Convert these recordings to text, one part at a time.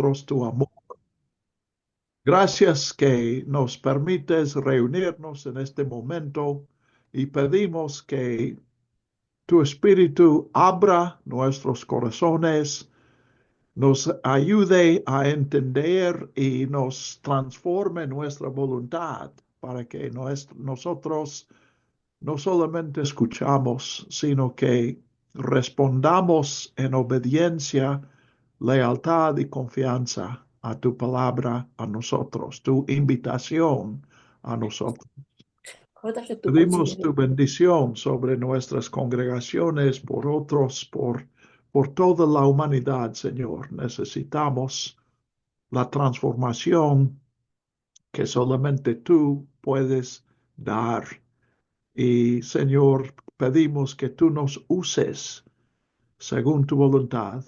nosotros tu amor. Gracias que nos permites reunirnos en este momento y pedimos que tu Espíritu abra nuestros corazones, nos ayude a entender y nos transforme nuestra voluntad para que nosotros no solamente escuchamos, sino que respondamos en obediencia, lealtad y confianza a tu palabra, a nosotros, tu invitación a nosotros. واضح Pedimos considero tu bendición sobre nuestras congregaciones, por otros, por toda la humanidad, Señor. Necesitamos la transformación que solamente tú puedes dar. Y Señor, pedimos que tú nos uses según tu voluntad,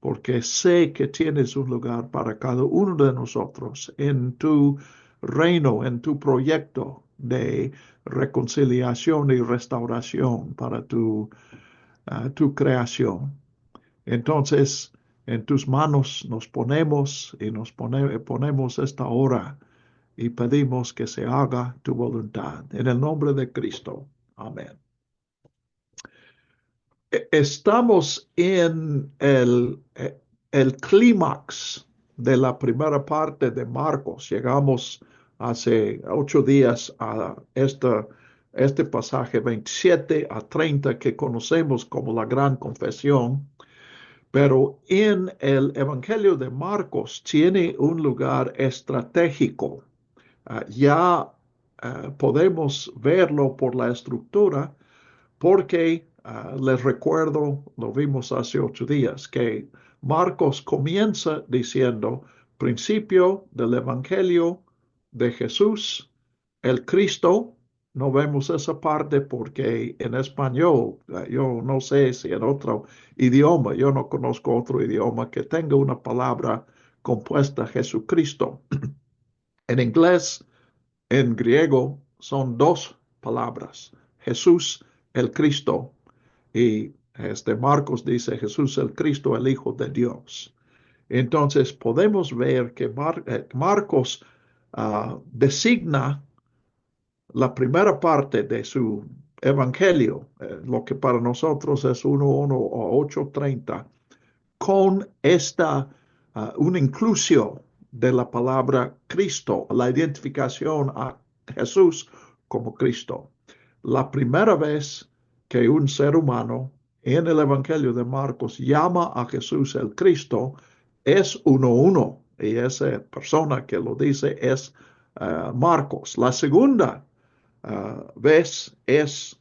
porque sé que tienes un lugar para cada uno de nosotros en tu reino, en tu proyecto de reconciliación y restauración para tu creación. Entonces, en tus manos nos ponemos y ponemos esta hora y pedimos que se haga tu voluntad. En el nombre de Cristo. Amén. Estamos en el clímax de la primera parte de Marcos. Llegamos hace 8 días a este pasaje 27 a 30 que conocemos como la Gran Confesión. Pero en el Evangelio de Marcos tiene un lugar estratégico. Ya podemos verlo por la estructura porque les recuerdo, lo vimos hace 8 días, que Marcos comienza diciendo, principio del Evangelio de Jesús, el Cristo. No vemos esa parte porque en español, yo no sé si en otro idioma, yo no conozco otro idioma que tenga una palabra compuesta Jesucristo. En inglés, en griego, son dos palabras, Jesús, el Cristo, y Marcos dice Jesús el Cristo, el Hijo de Dios. Entonces podemos ver que Marcos designa la primera parte de su evangelio, lo que para nosotros es 1:1 o 8:30, con una inclusión de la palabra Cristo, la identificación a Jesús como Cristo. La primera vez que un ser humano en el Evangelio de Marcos llama a Jesús el Cristo es 1:1 y esa persona que lo dice es Marcos. La segunda vez es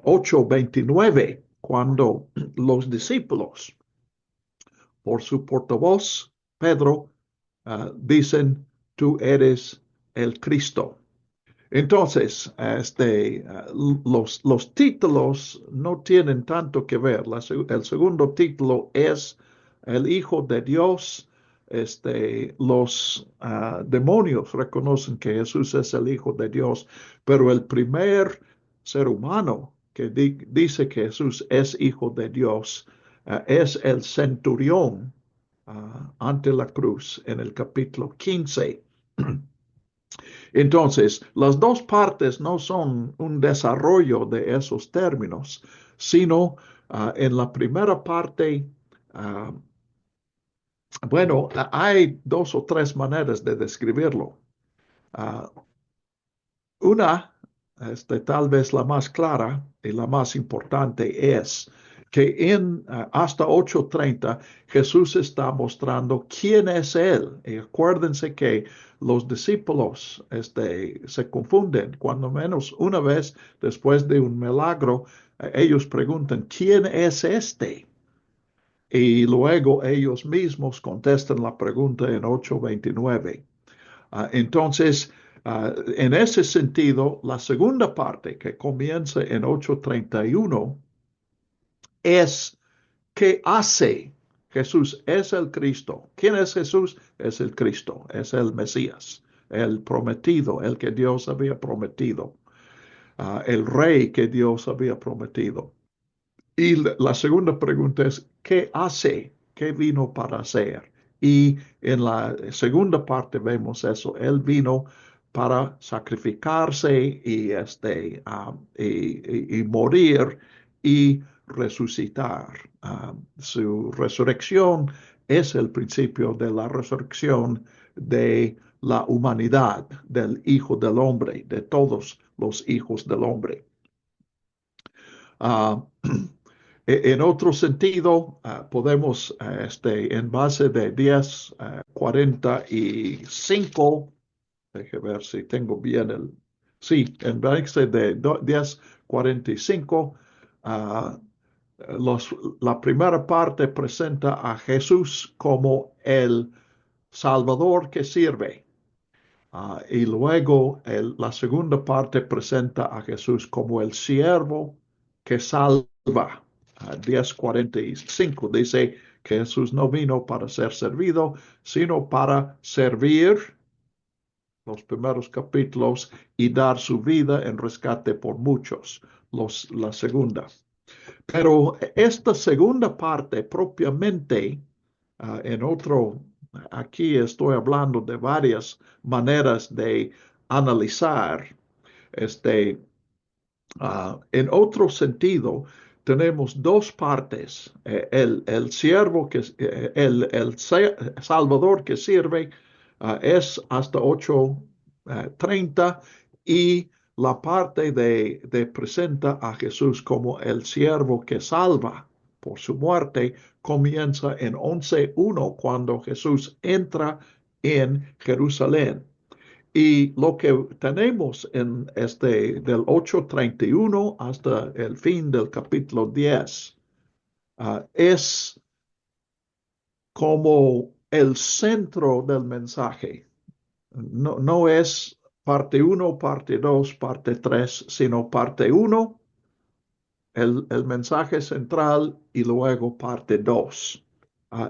8:29 cuando los discípulos, por su portavoz, Pedro, dicen, tú eres el Cristo. Entonces, los títulos no tienen tanto que ver. El segundo título es el Hijo de Dios. Los demonios reconocen que Jesús es el Hijo de Dios, pero el primer ser humano que dice que Jesús es Hijo de Dios es el centurión ante la cruz en el capítulo 15. Entonces, las dos partes no son un desarrollo de esos términos, sino en la primera parte, uh, bueno, hay dos o tres maneras de describirlo. Uh, una, tal vez la más clara y la más importante es que hasta 8:30 Jesús está mostrando quién es Él. Y acuérdense que los discípulos se confunden. Cuando menos una vez después de un milagro, ellos preguntan, ¿quién es este? Y luego ellos mismos contestan la pregunta en 8:29. Entonces, en ese sentido, la segunda parte que comienza en 8:31 es ¿qué hace Jesús? Es el Cristo. ¿Quién es Jesús? Es el Cristo, es el Mesías, el prometido, el que Dios había prometido, el rey que Dios había prometido. Y la segunda pregunta es, ¿qué hace? ¿Qué vino para hacer? Y en la segunda parte vemos eso. Él vino para sacrificarse y morir y resucitar. Su resurrección es el principio de la resurrección de la humanidad, del Hijo del Hombre, de todos los hijos del hombre. Ah, en otro sentido, podemos, en base de 10:45, déjeme ver si tengo bien sí, en base de 10:45, ah, la primera parte presenta a Jesús como el Salvador que sirve. Y luego la segunda parte presenta a Jesús como el siervo que salva. 10:45 dice que Jesús no vino para ser servido, sino para servir, los primeros capítulos, y dar su vida en rescate por muchos, la segunda. Pero esta segunda parte propiamente, aquí estoy hablando de varias maneras de analizar, este, en otro sentido, tenemos dos partes. El siervo Salvador que sirve, es hasta 8:30, y la parte de presenta a Jesús como el siervo que salva por su muerte comienza en 11:1 cuando Jesús entra en Jerusalén. Y lo que tenemos del 8:31 hasta el fin del capítulo 10, es como el centro del mensaje. No es parte 1, parte 2, parte 3, sino parte 1, el mensaje central, y luego parte 2.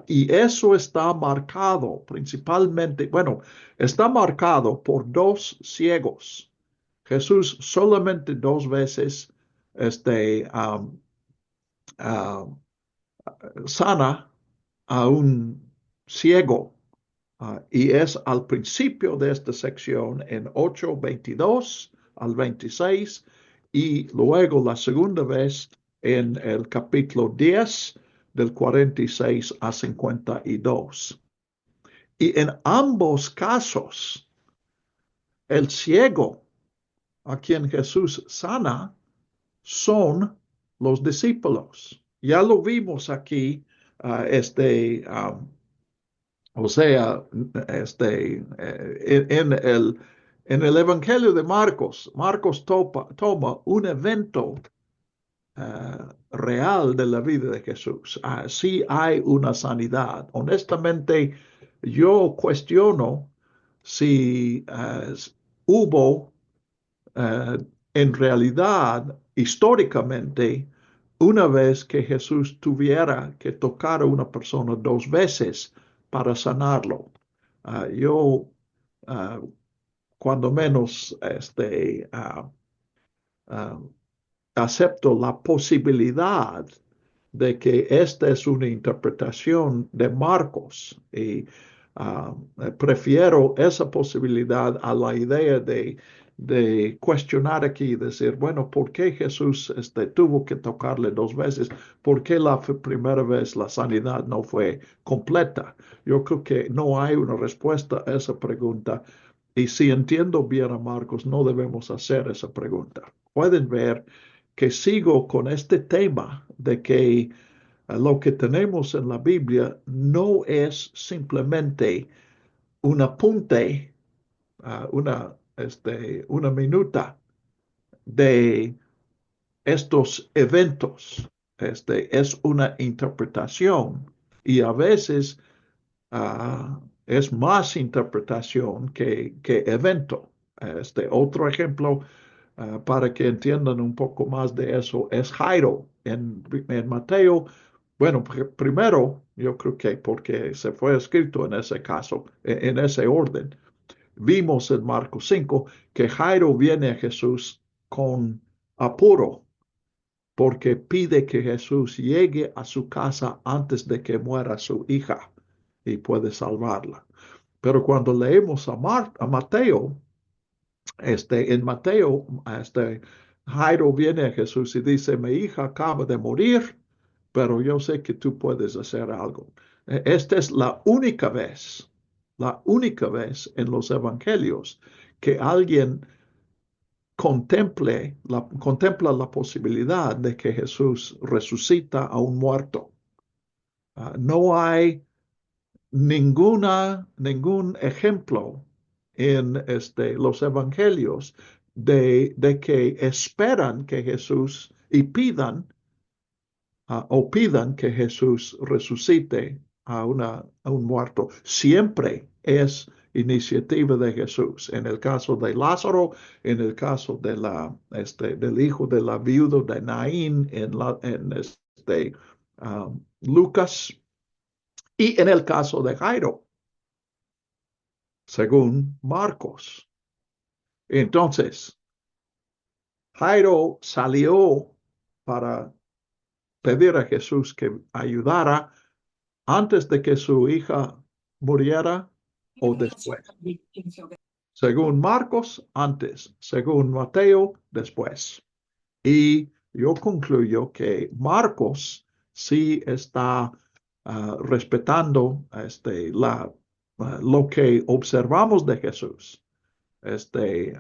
Y eso está marcado principalmente, bueno, está marcado por dos ciegos. Jesús solamente dos veces este, um, uh, sana a un ciego, y es al principio de esta sección en 8:22 al 26, y luego la segunda vez en el capítulo 10 del 46 a 52. Y en ambos casos, el ciego a quien Jesús sana son los discípulos. Ya lo vimos aquí, o sea, en el Evangelio de Marcos. Marcos toma un evento real de la vida de Jesús. Sí hay una sanidad. Honestamente, yo cuestiono si hubo en realidad, históricamente, una vez que Jesús tuviera que tocar a una persona dos veces para sanarlo. Yo, ah, cuando menos, ah, acepto la posibilidad de que esta es una interpretación de Marcos, y prefiero esa posibilidad a la idea de cuestionar aquí y decir, bueno, ¿por qué Jesús tuvo que tocarle dos veces? ¿Por qué la primera vez la sanidad no fue completa? Yo creo que no hay una respuesta a esa pregunta, y si entiendo bien a Marcos, no debemos hacer esa pregunta. Pueden ver que sigo con este tema de que lo que tenemos en la Biblia no es simplemente un apunte, una minuta de estos eventos. Es una interpretación, y a veces es más interpretación que evento. Otro ejemplo, para que entiendan un poco más de eso, es Jairo en Mateo. Bueno, primero, yo creo que porque se fue escrito en ese caso, en ese orden, vimos en Marcos 5 que Jairo viene a Jesús con apuro, porque pide que Jesús llegue a su casa antes de que muera su hija y puede salvarla. Pero cuando leemos a Mateo, en Mateo, Jairo viene a Jesús y dice, mi hija acaba de morir, pero yo sé que tú puedes hacer algo. Esta es la única vez en los evangelios que alguien contempla la posibilidad de que Jesús resucita a un muerto. No hay ningún ejemplo en los evangelios de que esperan que Jesús y pidan que Jesús resucite a un muerto. Siempre es iniciativa de Jesús. En el caso de Lázaro, en el caso del hijo de la viuda de Naín, Lucas, y en el caso de Jairo, según Marcos. Entonces, Jairo salió para pedir a Jesús que ayudara antes de que su hija muriera o después. Según Marcos, antes. Según Mateo, después. Y yo concluyo que Marcos sí está respetando lo que observamos de Jesús en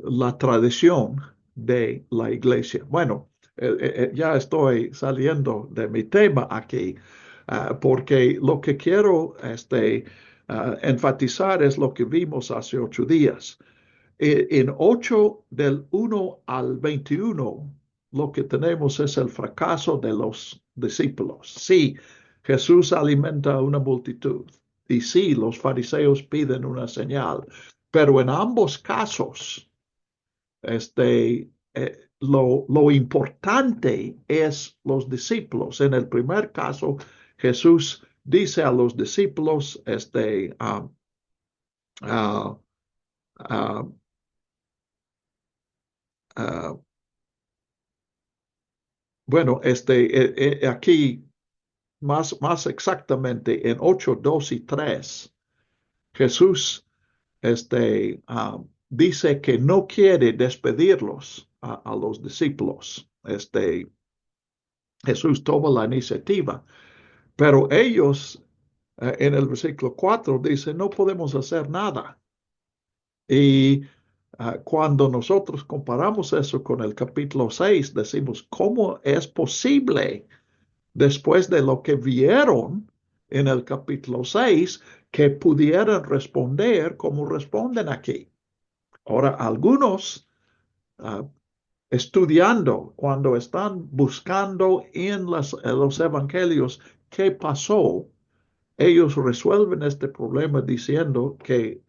la tradición de la iglesia. Bueno, ya estoy saliendo de mi tema aquí, porque lo que quiero enfatizar es lo que vimos hace 8 días. En 8 del 1 al 21, lo que tenemos es el fracaso de los discípulos. Sí, Jesús alimenta a una multitud y sí, los fariseos piden una señal, pero en ambos casos, lo importante es los discípulos. En el primer caso, Jesús dice a los discípulos, uh, uh, uh, uh, bueno, aquí más exactamente en 8, 2 y 3, Jesús dice que no quiere despedirlos a los discípulos. Jesús toma la iniciativa, pero ellos en el versículo 4 dicen, no podemos hacer nada. Y cuando nosotros comparamos eso con el capítulo 6, decimos, ¿cómo es posible después de lo que vieron en el capítulo 6 que pudieran responder como responden aquí? Ahora, algunos estudiando, cuando están buscando en los evangelios qué pasó, ellos resuelven este problema diciendo que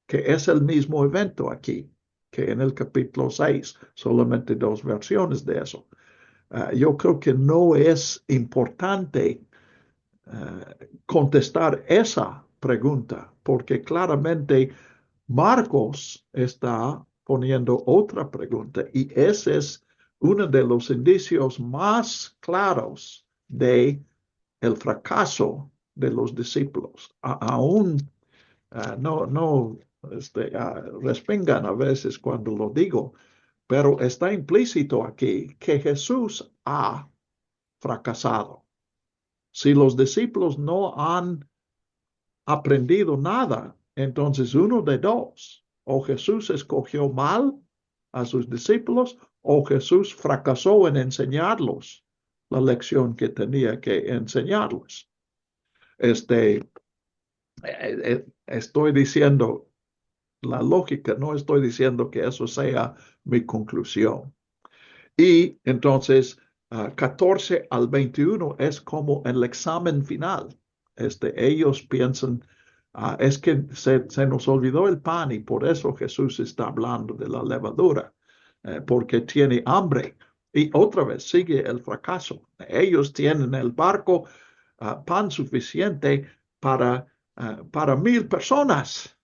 es el mismo evento aquí, que en el capítulo 6, solamente 2 versiones de eso. Yo creo que no es importante contestar esa pregunta, porque claramente Marcos está poniendo otra pregunta y ese es uno de los indicios más claros de el fracaso de los discípulos. Aún no respingan a veces cuando lo digo, pero está implícito aquí que Jesús ha fracasado. Si los discípulos no han aprendido nada, entonces uno de dos, o Jesús escogió mal a sus discípulos o Jesús fracasó en enseñarlos la lección que tenía que enseñarles. Estoy diciendo la lógica, no estoy diciendo que eso sea mi conclusión. Y entonces, 14 al 21 es como el examen final. Ellos piensan, es que se nos olvidó el pan y por eso Jesús está hablando de la levadura, porque tiene hambre. Y otra vez sigue el fracaso. Ellos tienen el barco, pan suficiente para 1,000 personas.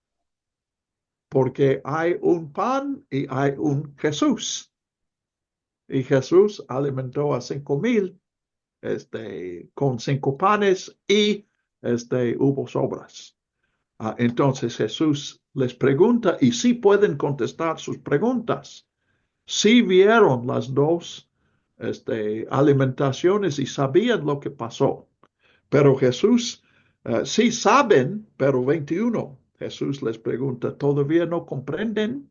porque hay un pan y hay un Jesús. Y Jesús alimentó a 5,000 con 5 panes y hubo sobras. Entonces Jesús les pregunta y sí pueden contestar sus preguntas. Sí vieron las dos alimentaciones y sabían lo que pasó. Pero Jesús, sí saben, pero 21, Jesús les pregunta, ¿todavía no comprenden?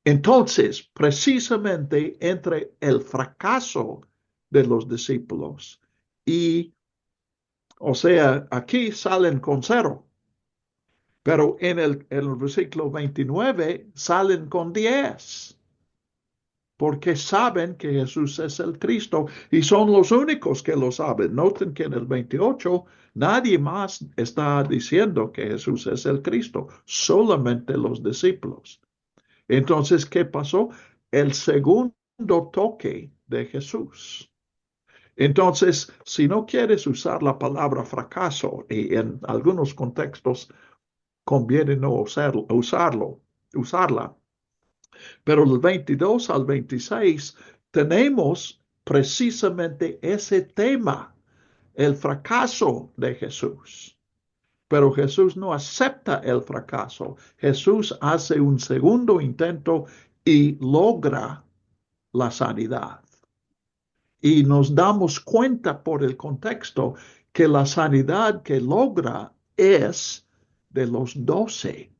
Entonces, precisamente entre el fracaso de los discípulos y, o sea, aquí salen con 0, pero en el versículo 29 salen con 10, porque saben que Jesús es el Cristo y son los únicos que lo saben. Noten que en el 28 nadie más está diciendo que Jesús es el Cristo, solamente los discípulos. Entonces, ¿qué pasó? El segundo toque de Jesús. Entonces, si no quieres usar la palabra fracaso, y en algunos contextos conviene no usarla, pero del 22 al 26 tenemos precisamente ese tema, el fracaso de Jesús. Pero Jesús no acepta el fracaso. Jesús hace un segundo intento y logra la sanidad. Y nos damos cuenta por el contexto que la sanidad que logra es de los 12,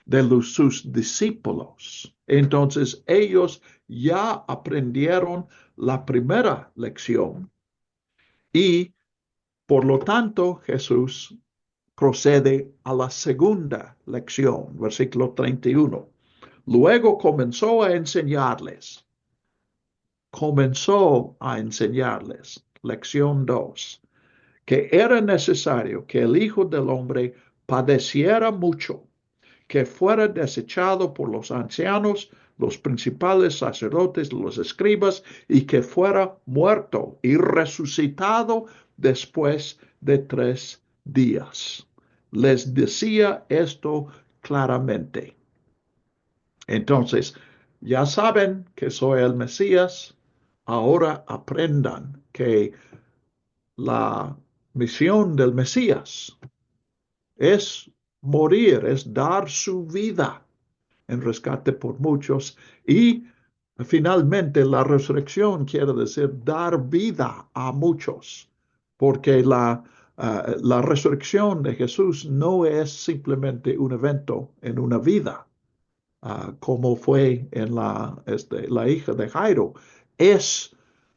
de sus discípulos. Entonces ellos ya aprendieron la primera lección y por lo tanto Jesús procede a la segunda lección, versículo 31. Luego comenzó a enseñarles, lección 2, que era necesario que el Hijo del Hombre padeciera mucho, que fuera desechado por los ancianos, los principales sacerdotes, los escribas, y que fuera muerto y resucitado después de 3 días. Les decía esto claramente. Entonces, ya saben que soy el Mesías, ahora aprendan que la misión del Mesías es morir, es dar su vida en rescate por muchos y finalmente la resurrección quiere decir dar vida a muchos, porque la resurrección de Jesús no es simplemente un evento en una vida, como fue en la hija de Jairo, es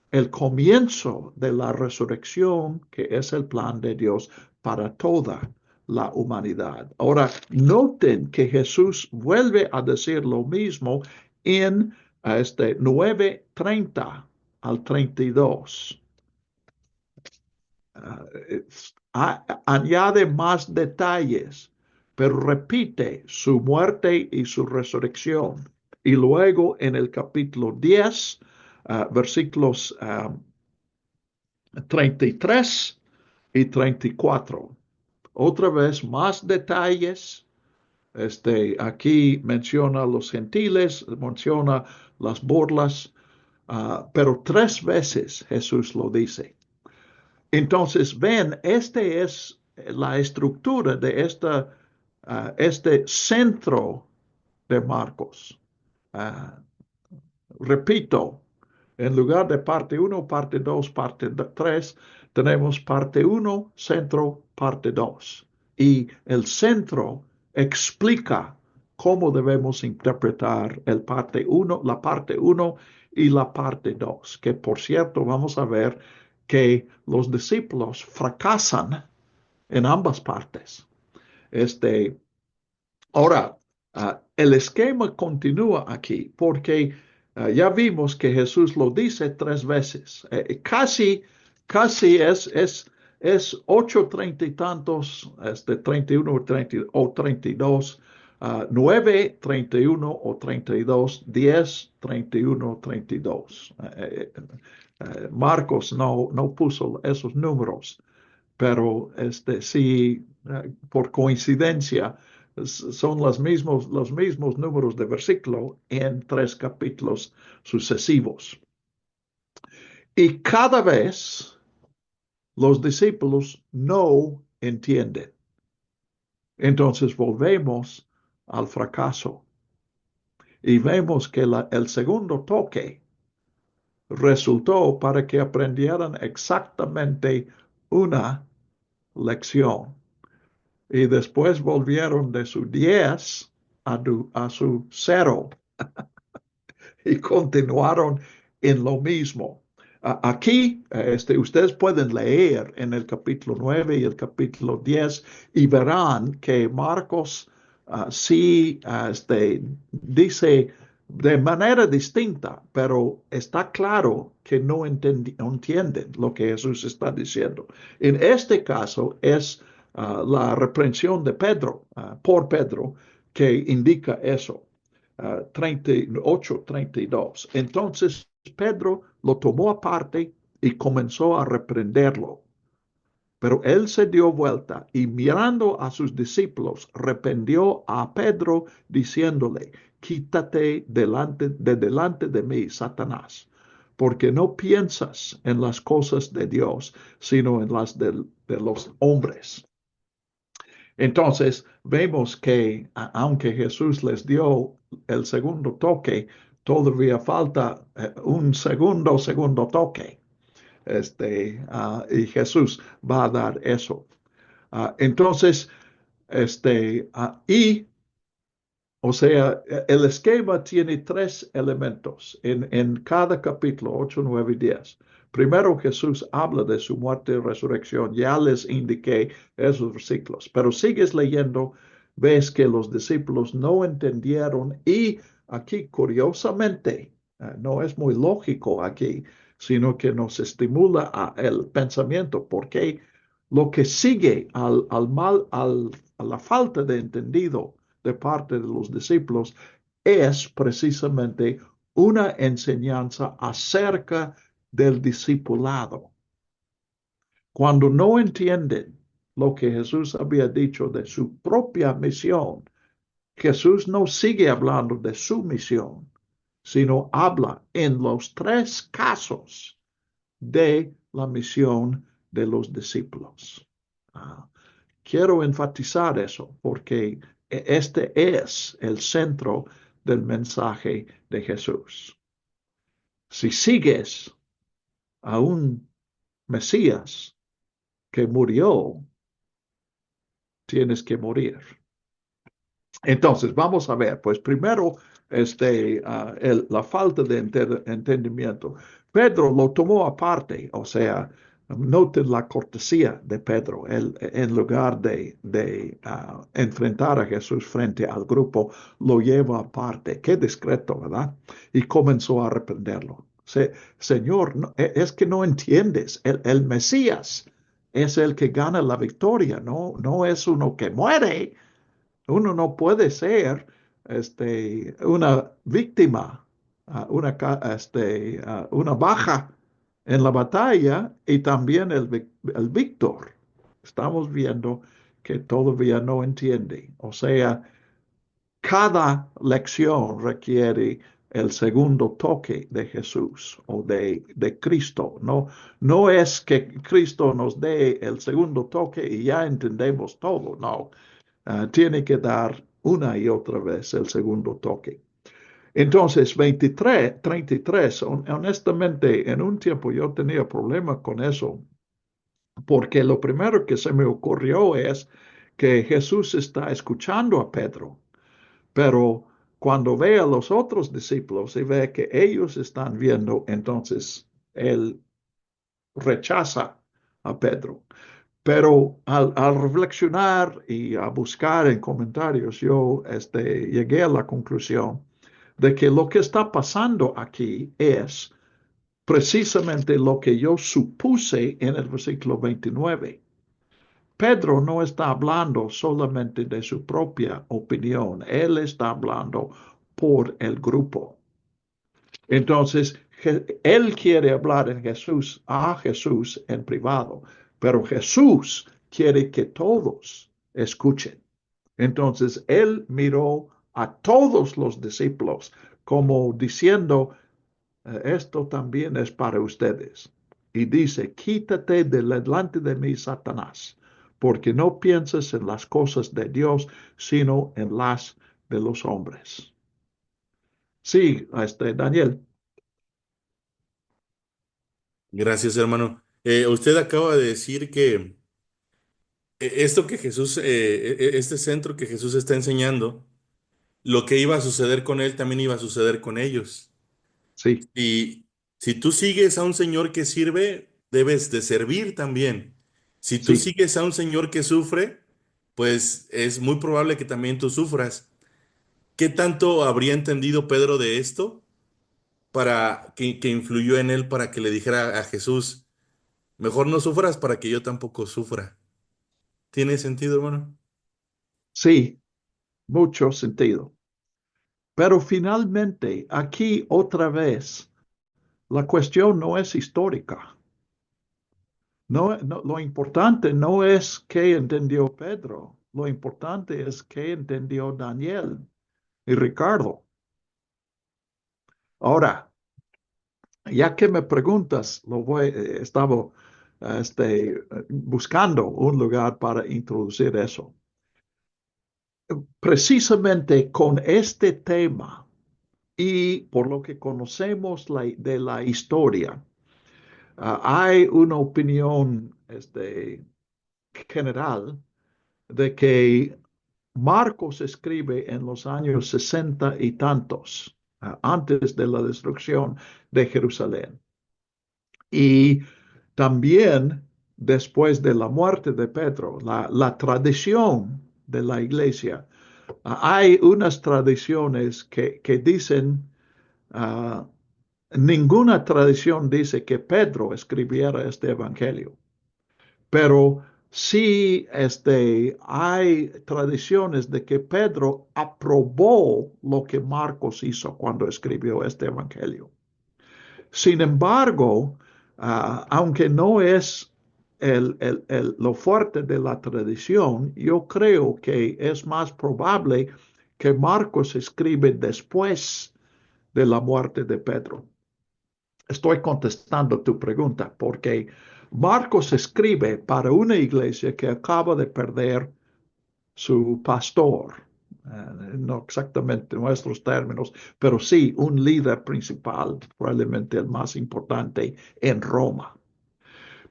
el comienzo de la resurrección, que es el plan de Dios para toda la humanidad. Ahora, noten que Jesús vuelve a decir lo mismo en 9:30 al 32. Añade más detalles, pero repite su muerte y su resurrección. Y luego en el capítulo 10, versículos 33 y 34. Otra vez más detalles. Aquí menciona a los gentiles, menciona las burlas, pero 3 veces Jesús lo dice. Entonces, ven, es la estructura de este centro de Marcos. Repito, en lugar de parte 1, parte 2, parte 3, tenemos parte 1, centro, parte 2. Y el centro explica cómo debemos interpretar la parte 1 y la parte 2, que por cierto vamos a ver que los discípulos fracasan en ambas partes. Ahora, el esquema continúa aquí porque ya vimos que Jesús lo dice 3 veces. Casi es 8:30 y tantos, 31 o 32, 9, 31 o 32, 10, 31, 32. Marcos no puso esos números, pero sí, por coincidencia, son los mismos números de versículo en 3 capítulos sucesivos. Y cada vez los discípulos no entienden. Entonces volvemos al fracaso y vemos que el segundo toque resultó para que aprendieran exactamente una lección. Y después volvieron de su 10 a su 0 y continuaron en lo mismo. Aquí, ustedes pueden leer en el capítulo 9 y el capítulo 10 y verán que Marcos sí dice de manera distinta, pero está claro que no entienden lo que Jesús está diciendo. En este caso es la reprensión de Pedro, por Pedro, que indica eso. 38-32. Entonces Pedro lo tomó aparte y comenzó a reprenderlo. Pero él se dio vuelta y mirando a sus discípulos, reprendió a Pedro diciéndole, quítate delante de mí, Satanás, porque no piensas en las cosas de Dios, sino en las de los hombres. Entonces vemos que aunque Jesús les dio el segundo toque, todavía falta un segundo toque. Y Jesús va a dar eso. Entonces, o sea, el esquema tiene 3 elementos en cada capítulo, 8, 9 y 10. Primero Jesús habla de su muerte y resurrección. Ya les indiqué esos versículos, pero sigues leyendo, ves que los discípulos no entendieron y aquí curiosamente, no es muy lógico aquí, sino que nos estimula el pensamiento, porque lo que sigue a la falta de entendido de parte de los discípulos es precisamente una enseñanza acerca del discipulado. Cuando no entienden lo que Jesús había dicho de su propia misión, Jesús no sigue hablando de su misión, sino habla en los 3 casos de la misión de los discípulos. Quiero enfatizar eso porque este es el centro del mensaje de Jesús. Si sigues a un Mesías que murió, tienes que morir. Entonces, vamos a ver, pues primero, la falta de entendimiento. Pedro lo tomó aparte, o sea, noten la cortesía de Pedro. Él, en lugar de enfrentar a Jesús frente al grupo, lo lleva aparte. Qué discreto, ¿verdad? Y comenzó a reprenderlo. Señor, es que no entiendes. El Mesías es el que gana la victoria, no es uno que muere. Uno no puede ser una víctima, una baja en la batalla y también el víctor. Estamos viendo que todavía no entiende. O sea, cada lección requiere el segundo toque de Jesús o de Cristo. No es que Cristo nos dé el segundo toque y ya entendemos todo, no. Tiene que dar una y otra vez el segundo toque. Entonces, 33, honestamente, en un tiempo yo tenía problemas con eso, porque lo primero que se me ocurrió es que Jesús está escuchando a Pedro, pero cuando ve a los otros discípulos y ve que ellos están viendo, entonces él rechaza a Pedro. Pero al reflexionar y a buscar en comentarios, yo llegué a la conclusión de que lo que está pasando aquí es precisamente lo que yo supuse en el versículo 29. Pedro no está hablando solamente de su propia opinión, él está hablando por el grupo. Entonces, él quiere hablar a Jesús en privado, pero Jesús quiere que todos escuchen. Entonces él miró a todos los discípulos como diciendo, esto también es para ustedes. Y dice, quítate de delante de mí, Satanás, porque no piensas en las cosas de Dios, sino en las de los hombres. Sí, Daniel. Gracias, hermano. Usted acaba de decir que esto que Jesús, este centro que Jesús está enseñando, lo que iba a suceder con él también iba a suceder con ellos. Sí, Y si tú sigues a un Señor que sirve, debes de servir también. Si tú sí, sigues a un Señor que sufre, pues es muy probable que también tú sufras. ¿Qué tanto habría entendido Pedro de esto para que influyó en él para que le dijera a Jesús, mejor no sufras para que yo tampoco sufra? ¿Tiene sentido, hermano? sí, mucho sentido. Pero finalmente, aquí otra vez, la cuestión no es histórica. Lo importante no es qué entendió Pedro, lo importante es qué entendió Daniel y Ricardo. Ahora, ya que me preguntas, estaba buscando un lugar para introducir eso. Precisamente con este tema y por lo que conocemos de la historia, hay una opinión general de que Marcos escribe en los años 60 y tantos, antes de la destrucción de Jerusalén. Y también después de la muerte de Pedro, la tradición de la iglesia. Hay unas tradiciones que dicen, uh, ninguna tradición dice que Pedro escribiera este evangelio, pero sí hay tradiciones de que Pedro aprobó lo que Marcos hizo cuando escribió este evangelio. Sin embargo, aunque no es lo fuerte de la tradición, yo creo que es más probable que Marcos escribe después de la muerte de Pedro. Estoy contestando tu pregunta porque Marcos escribe para una iglesia que acaba de perder su pastor, no exactamente nuestros términos, pero sí un líder principal, probablemente el más importante en Roma.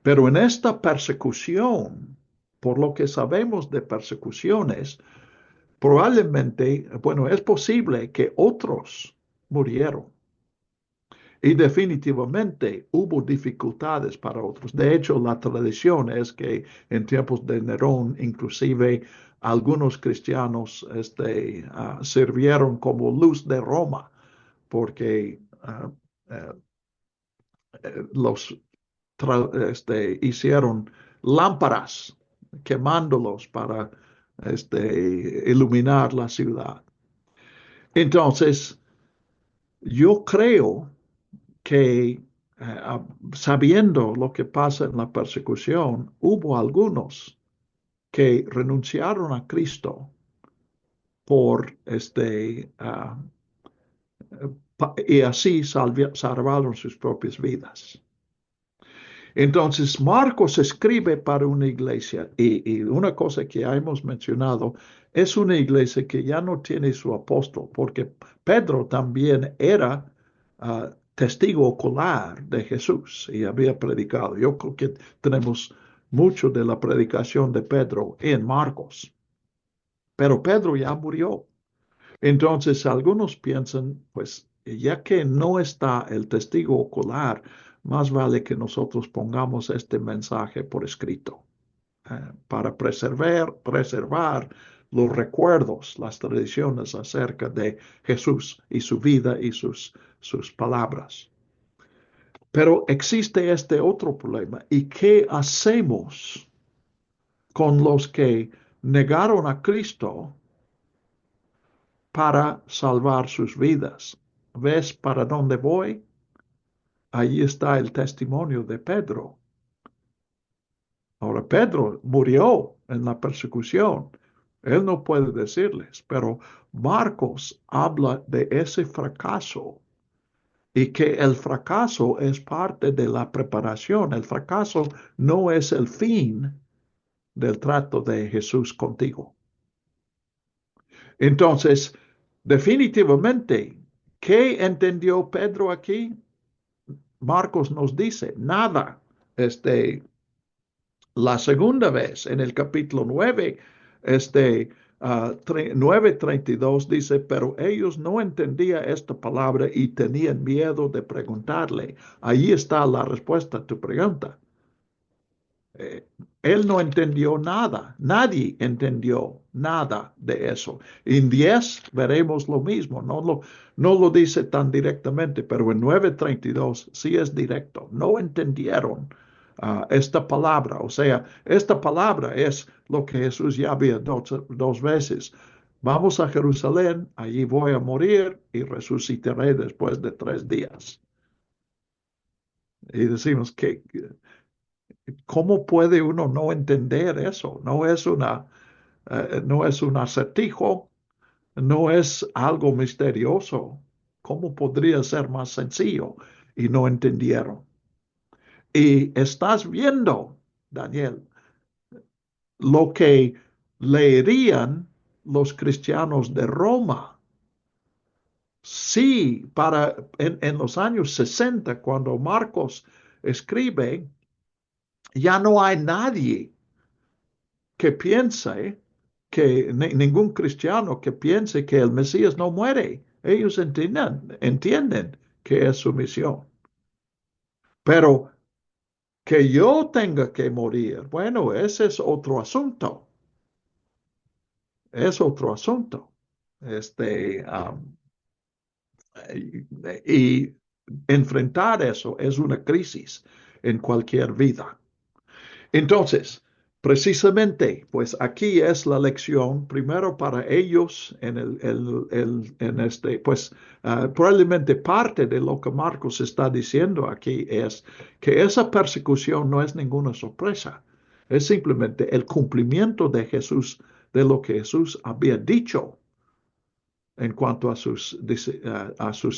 Pero en esta persecución, por lo que sabemos de persecuciones, probablemente, bueno, es posible que otros murieron. Y definitivamente hubo dificultades para otros. De hecho, la tradición es que en tiempos de Nerón, inclusive algunos cristianos sirvieron como luz de Roma, porque eh, los hicieron lámparas quemándolos para iluminar la ciudad. Entonces, yo creo que sabiendo lo que pasa en la persecución, hubo algunos que renunciaron a Cristo por y así salvaron sus propias vidas. Entonces, Marcos escribe para una iglesia y una cosa que ya hemos mencionado es una iglesia que ya no tiene su apóstol, porque Pedro también era testigo ocular de Jesús y había predicado. Yo creo que tenemos mucho de la predicación de Pedro en Marcos, pero Pedro ya murió. Entonces, algunos piensan, pues, ya que no está el testigo ocular, más vale que nosotros pongamos este mensaje por escrito, para preservar los recuerdos, las tradiciones acerca de Jesús y su vida y sus palabras. Pero existe este otro problema. ¿Y qué hacemos con los que negaron a Cristo para salvar sus vidas? ¿Ves para dónde voy? Ahí está el testimonio de Pedro. Ahora, Pedro murió en la persecución, Él no puede decirles, pero Marcos habla de ese fracaso y que el fracaso es parte de la preparación. El fracaso no es el fin del trato de Jesús contigo. Entonces, definitivamente, ¿qué entendió Pedro aquí? Marcos nos dice, nada. La segunda vez, en el capítulo 9, 9:32 dice, pero ellos no entendían esta palabra y tenían miedo de preguntarle. Ahí está la respuesta a tu pregunta. Eh, Él no entendió nada, nadie entendió nada de eso. En 10 veremos lo mismo, no lo dice tan directamente, pero en 9:32 sí es directo. No entendieron esta palabra, o sea, esta palabra es lo que Jesús ya había dos veces. Vamos a Jerusalén, allí voy a morir y resucitaré después de 3 días. Y decimos que ¿cómo puede uno no entender eso? No es un acertijo, no es algo misterioso. ¿Cómo podría ser más sencillo? Y no entendieron. Y estás viendo, Daniel, lo que leerían los cristianos de Roma. Sí, en los años 60, cuando Marcos escribe, ya no hay nadie que piense que ningún cristiano que piense que el Mesías no muere. Ellos entienden que es su misión. Pero que yo tenga que morir, bueno, ese es otro asunto. Es otro asunto. Este, um, y enfrentar eso es una crisis en cualquier vida. Entonces, precisamente, pues aquí es la lección, primero para ellos, pues probablemente parte de lo que Marcos está diciendo aquí es que esa persecución no es ninguna sorpresa, es simplemente el cumplimiento de Jesús, de lo que Jesús había dicho en cuanto a sus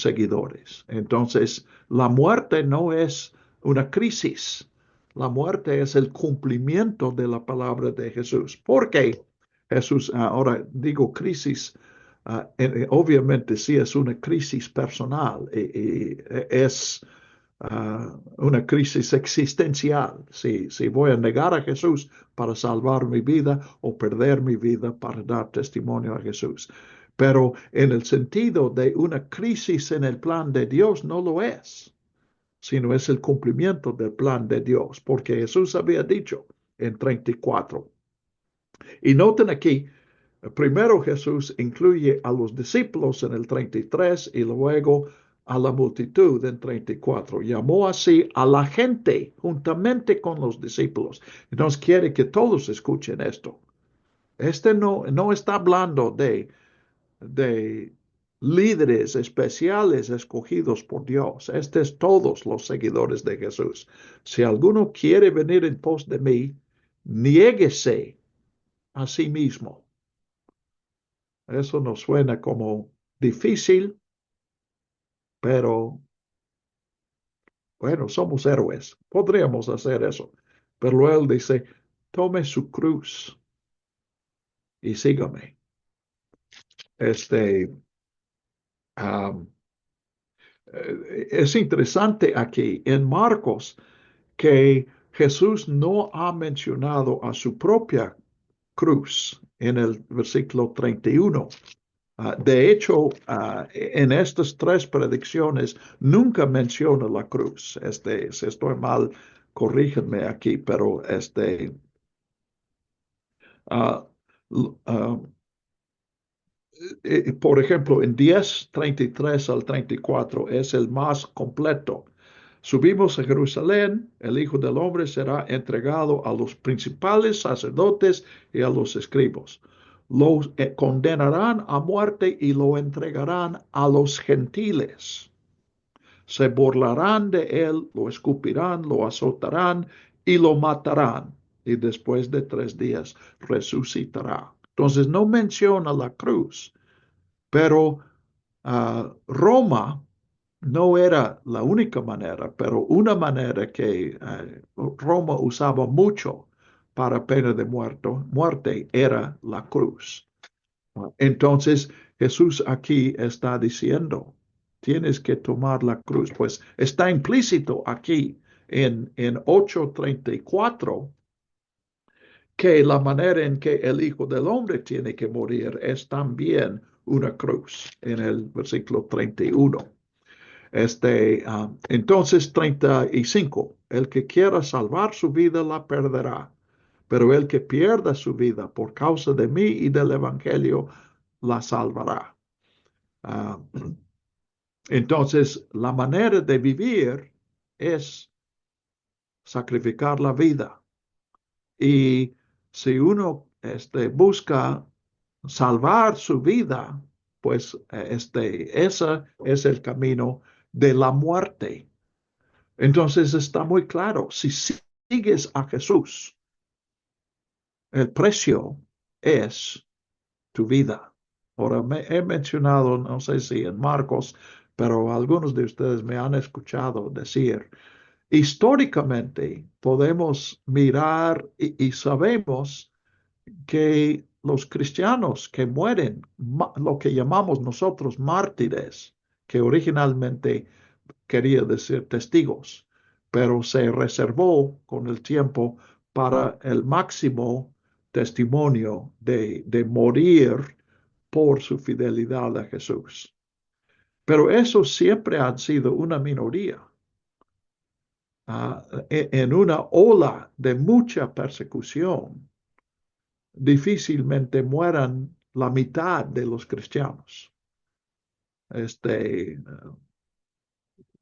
seguidores. Entonces, la muerte no es una crisis, la muerte es el cumplimiento de la palabra de Jesús. Porque Jesús, ahora digo crisis, obviamente sí es una crisis personal y es una crisis existencial. Si voy a negar a Jesús para salvar mi vida o perder mi vida para dar testimonio a Jesús. Pero en el sentido de una crisis en el plan de Dios no lo es, sino es el cumplimiento del plan de Dios, porque Jesús había dicho en 34. Y noten aquí, primero Jesús incluye a los discípulos en el 33 y luego a la multitud en 34. Llamó así a la gente juntamente con los discípulos. Entonces quiere que todos escuchen esto. No está hablando de líderes especiales escogidos por Dios. Este es todos los seguidores de Jesús. Si alguno quiere venir en pos de mí, niéguese a sí mismo. Eso nos suena como difícil, pero bueno, somos héroes. Podríamos hacer eso. Pero él dice, tome su cruz y sígame. Este, um, es interesante aquí en Marcos que Jesús no ha mencionado a su propia cruz en el versículo 31. De hecho, en estas 3 predicciones nunca menciona la cruz. Si estoy mal, corríjanme aquí, pero uh, uh, por ejemplo, en 10:33 al 34 es el más completo. Subimos a Jerusalén, el Hijo del Hombre será entregado a los principales sacerdotes y a los escribos. Lo condenarán a muerte y lo entregarán a los gentiles. Se burlarán de él, lo escupirán, lo azotarán y lo matarán. Y después de 3 días resucitará. Entonces no menciona la cruz, pero Roma no era la única manera, pero una manera que Roma usaba mucho para pena de muerte era la cruz. Entonces Jesús aquí está diciendo, tienes que tomar la cruz, pues está implícito aquí en 8:34 que la manera en que el Hijo del Hombre tiene que morir es también una cruz, en el versículo 31. Entonces 35, el que quiera salvar su vida la perderá, pero el que pierda su vida por causa de mí y del Evangelio la salvará. Ah, entonces, la manera de vivir es sacrificar la vida. Y si uno busca salvar su vida, pues ese es el camino de la muerte. Entonces está muy claro, si sigues a Jesús, el precio es tu vida. Ahora, he mencionado, no sé si en Marcos, pero algunos de ustedes me han escuchado decir, históricamente podemos mirar y sabemos que los cristianos que mueren, lo que llamamos nosotros mártires, que originalmente quería decir testigos, pero se reservó con el tiempo para el máximo testimonio de morir por su fidelidad a Jesús. Pero eso siempre ha sido una minoría. En una ola de mucha persecución, difícilmente mueran la mitad de los cristianos.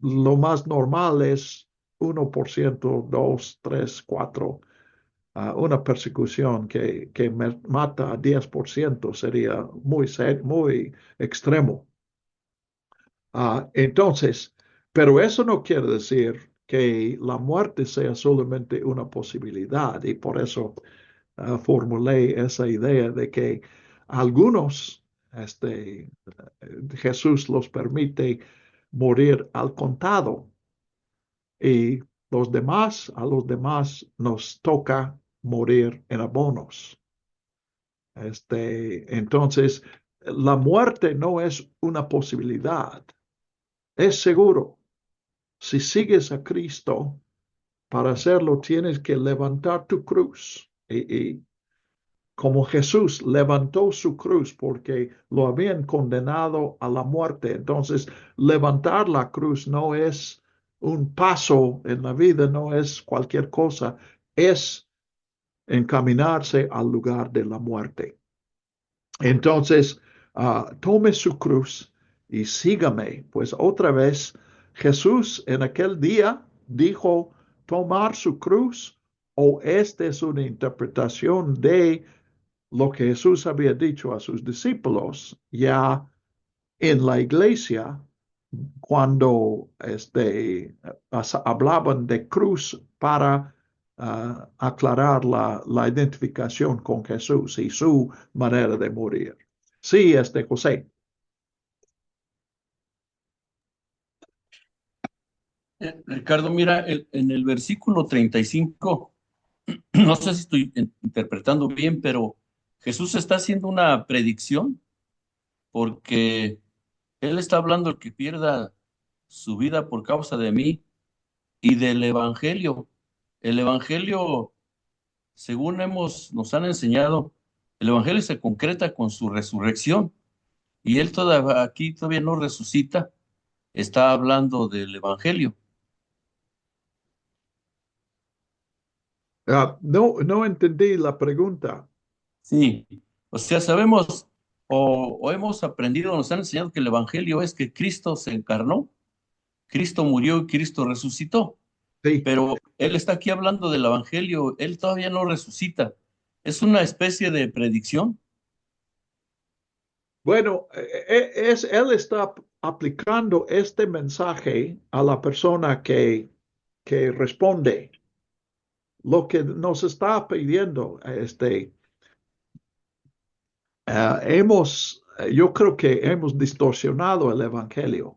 Lo más normal es 1%, 2, 3, 4. Una persecución que mata a 10% sería muy extremo. Entonces, pero eso no quiere decir que la muerte sea solamente una posibilidad y por eso formulé esa idea de que algunos, Jesús los permite morir al contado y a los demás nos toca morir en abonos. Entonces, la muerte no es una posibilidad, es seguro. Si sigues a Cristo, para hacerlo tienes que levantar tu cruz. Y como Jesús levantó su cruz porque lo habían condenado a la muerte, entonces levantar la cruz no es un paso en la vida, no es cualquier cosa, es encaminarse al lugar de la muerte. Entonces, tome su cruz y sígame. Pues otra vez, Jesús en aquel día dijo tomar su cruz, o esta es una interpretación de lo que Jesús había dicho a sus discípulos ya en la iglesia cuando hablaban de cruz para aclarar la identificación con Jesús y su manera de morir. Sí, José. Ricardo, mira, en el versículo 35, no sé si estoy interpretando bien, pero Jesús está haciendo una predicción porque Él está hablando el que pierda su vida por causa de mí y del Evangelio. El Evangelio, según nos han enseñado, el Evangelio se concreta con su resurrección y Él aquí todavía no resucita, está hablando del Evangelio. No entendí la pregunta. Sí, o sea, sabemos o hemos aprendido, nos han enseñado que el Evangelio es que Cristo se encarnó, Cristo murió y Cristo resucitó, Sí. pero Él está aquí hablando del Evangelio, Él todavía no resucita. Es una especie de predicción. Bueno, él está aplicando este mensaje a la persona que responde. Lo que nos está pidiendo, Yo creo que hemos distorsionado el evangelio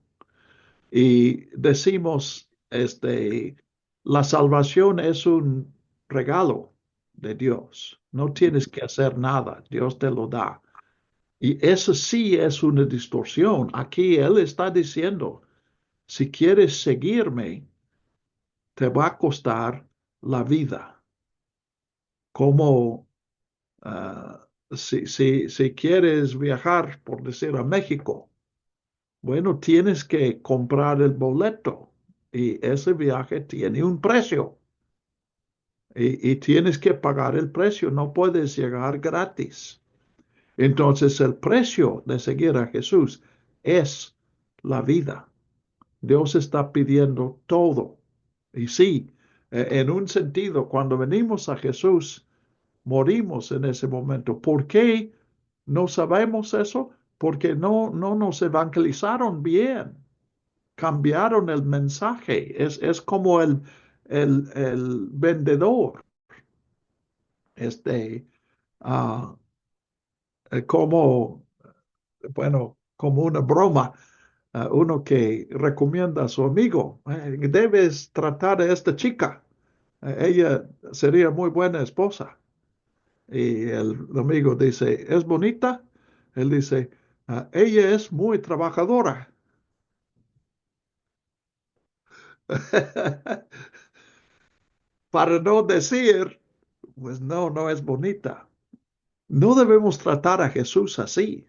y decimos, la salvación es un regalo de Dios. No tienes que hacer nada, Dios te lo da. Y eso sí es una distorsión. Aquí Él está diciendo, si quieres seguirme, te va a costar la vida. Como si quieres viajar, por decir, a México, bueno, tienes que comprar el boleto y ese viaje tiene un precio y tienes que pagar el precio, no puedes llegar gratis. Entonces el precio de seguir a Jesús es la vida. Dios está pidiendo todo. Y sí, en un sentido, cuando venimos a Jesús, morimos en ese momento. ¿Por qué no sabemos eso? Porque no nos evangelizaron bien, cambiaron el mensaje. Es como el vendedor, este, ah, como, bueno, como una broma. Uno que recomienda a su amigo, debes tratar a esta chica, ella sería muy buena esposa. Y el amigo dice, ¿es bonita? Él dice, ella es muy trabajadora. Para no decir, pues no es bonita. No debemos tratar a Jesús así.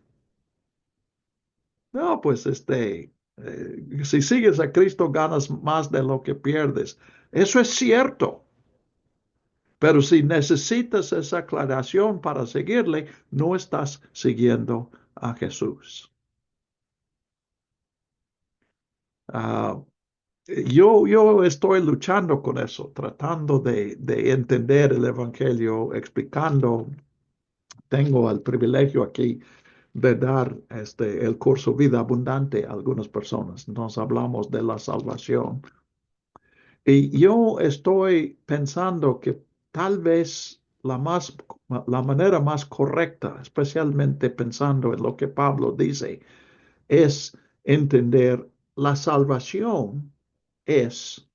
No, pues si sigues a Cristo ganas más de lo que pierdes. Eso es cierto. Pero si necesitas esa aclaración para seguirle, no estás siguiendo a Jesús. Ah, yo estoy luchando con eso, tratando de entender el Evangelio, explicando. Tengo el privilegio aquí de dar el curso Vida Abundante a algunas personas. Nos hablamos de la salvación. Y yo estoy pensando que tal vez la manera más correcta, especialmente pensando en lo que Pablo dice, es entender la salvación es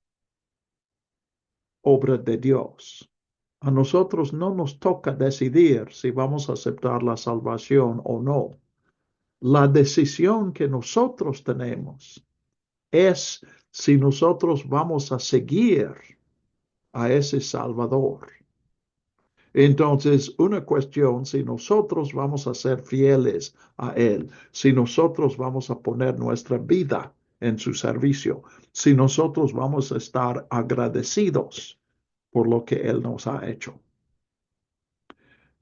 obra de Dios. A nosotros no nos toca decidir si vamos a aceptar la salvación o no. La decisión que nosotros tenemos es si nosotros vamos a seguir a ese Salvador. Entonces, una cuestión, si nosotros vamos a ser fieles a Él, si nosotros vamos a poner nuestra vida en su servicio, si nosotros vamos a estar agradecidos por lo que Él nos ha hecho.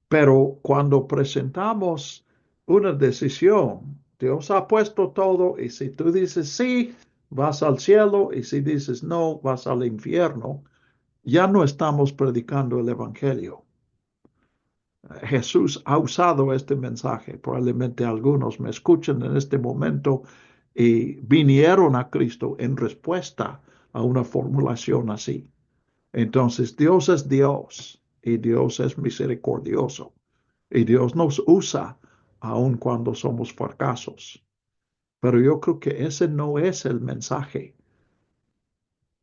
Pero cuando presentamos una decisión, Dios ha puesto todo y si tú dices sí, vas al cielo y si dices no, vas al infierno, ya no estamos predicando el Evangelio. Jesús ha usado este mensaje. Probablemente algunos me escuchan en este momento y vinieron a Cristo en respuesta a una formulación así. Entonces, Dios es Dios y Dios es misericordioso y Dios nos usa aun cuando somos fracasos. Pero yo creo que ese no es el mensaje.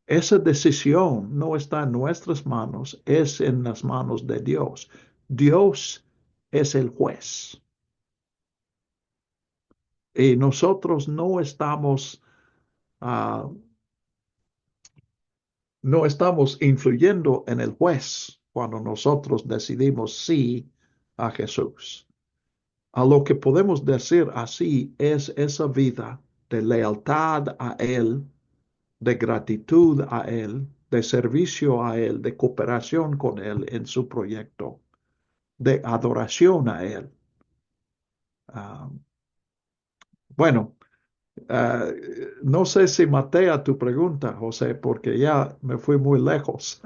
Esa decisión no está en nuestras manos, es en las manos de Dios. Dios es el juez. Y nosotros ah, no estamos influyendo en el juez cuando nosotros decidimos sí a Jesús. A lo que podemos decir así es esa vida de lealtad a Él, de gratitud a Él, de servicio a Él, de cooperación con Él en su proyecto, de adoración a Él. Ah, bueno, ah, no sé si maté a tu pregunta, José, porque ya me fui muy lejos.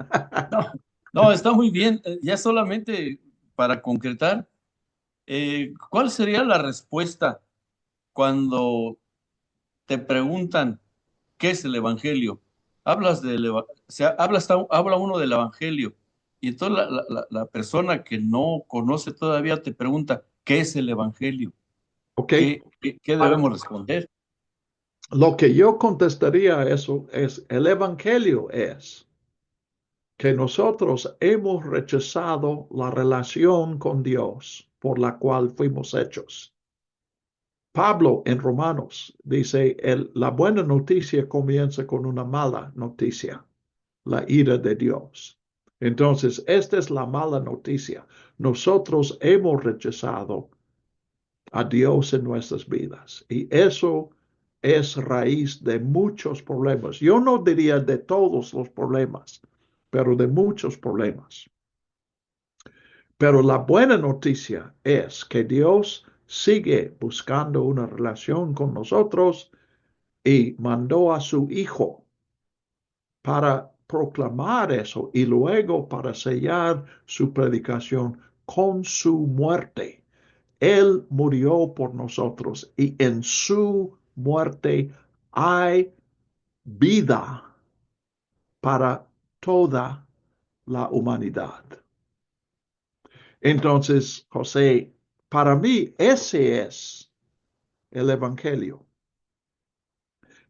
No, no, está muy bien. Ya solamente para concretar, ¿cuál sería la respuesta cuando te preguntan qué es el Evangelio? Habla uno del Evangelio y entonces la persona que no conoce todavía te pregunta, ¿Qué es el Evangelio? ¿Ok? ¿Qué Para- debemos responder? Lo que yo contestaría a eso es, el Evangelio es que nosotros hemos rechazado la relación con Dios por la cual fuimos hechos. Pablo en Romanos dice, la buena noticia comienza con una mala noticia, la ira de Dios. Entonces, esta es la mala noticia. Nosotros hemos rechazado a Dios en nuestras vidas y eso es raíz de muchos problemas. Yo no diría de todos los problemas, pero de muchos problemas. Pero la buena noticia es que Dios sigue buscando una relación con nosotros y mandó a su Hijo para proclamar eso y luego para sellar su predicación con su muerte. Él murió por nosotros y en su muerte hay vida para toda la humanidad. Entonces, José, para mí ese es el Evangelio.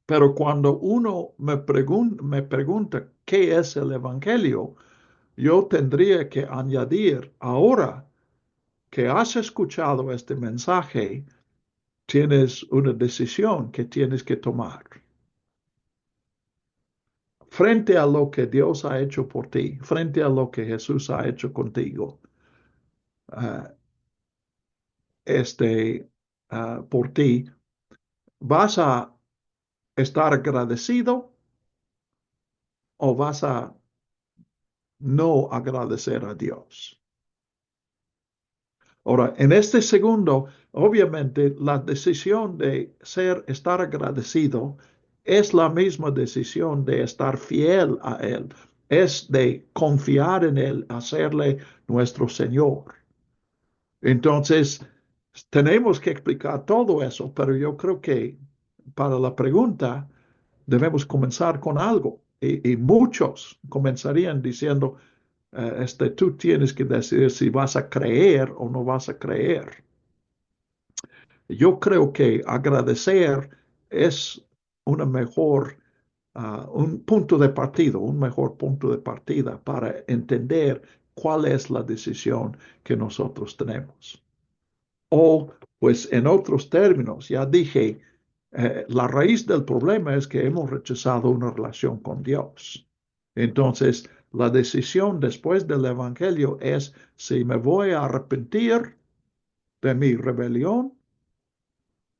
Pero cuando uno me pregunta qué es el Evangelio, yo tendría que añadir, ahora que has escuchado este mensaje, tienes una decisión que tienes que tomar. Frente a lo que Dios ha hecho por ti, frente a lo que Jesús ha hecho contigo, ah, por ti, ¿vas a estar agradecido o vas a no agradecer a Dios? Ahora, en este segundo, obviamente, la decisión de estar agradecido es la misma decisión de estar fiel a Él, es de confiar en Él, hacerle nuestro Señor. Entonces, tenemos que explicar todo eso, pero yo creo que para la pregunta debemos comenzar con algo. Y muchos comenzarían diciendo, tú tienes que decidir si vas a creer o no vas a creer. Yo creo que agradecer es una mejor, un punto de partida, un mejor punto de partida para entender cuál es la decisión que nosotros tenemos. O, pues en otros términos, ya dije, la raíz del problema es que hemos rechazado una relación con Dios. Entonces, la decisión después del Evangelio es si me voy a arrepentir de mi rebelión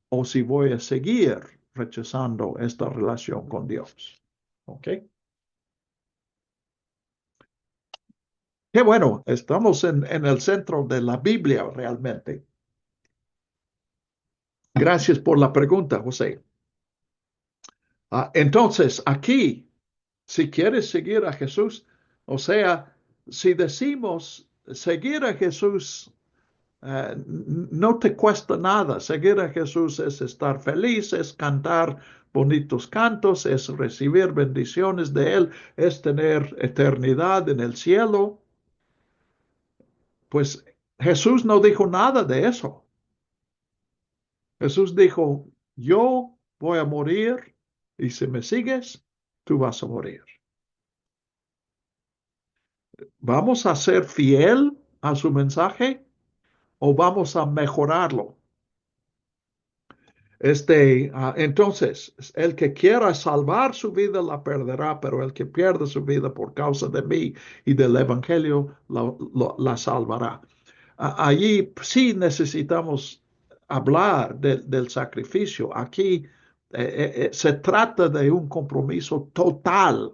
o si voy a seguir rechazando esta relación con Dios. ¿Ok? Qué bueno, estamos en el centro de la Biblia realmente. Gracias por la pregunta, José. Entonces, aquí, si quieres seguir a Jesús, o sea, si decimos seguir a Jesús, no te cuesta nada. Seguir a Jesús es estar feliz, es cantar bonitos cantos, es recibir bendiciones de Él, es tener eternidad en el cielo. Pues Jesús no dijo nada de eso. Jesús dijo, yo voy a morir y si me sigues, tú vas a morir. ¿Vamos a ser fiel a su mensaje o vamos a mejorarlo? Entonces, el que quiera salvar su vida la perderá, pero el que pierda su vida por causa de mí y del Evangelio la salvará. Allí sí necesitamos hablar del sacrificio. Aquí se trata de un compromiso total.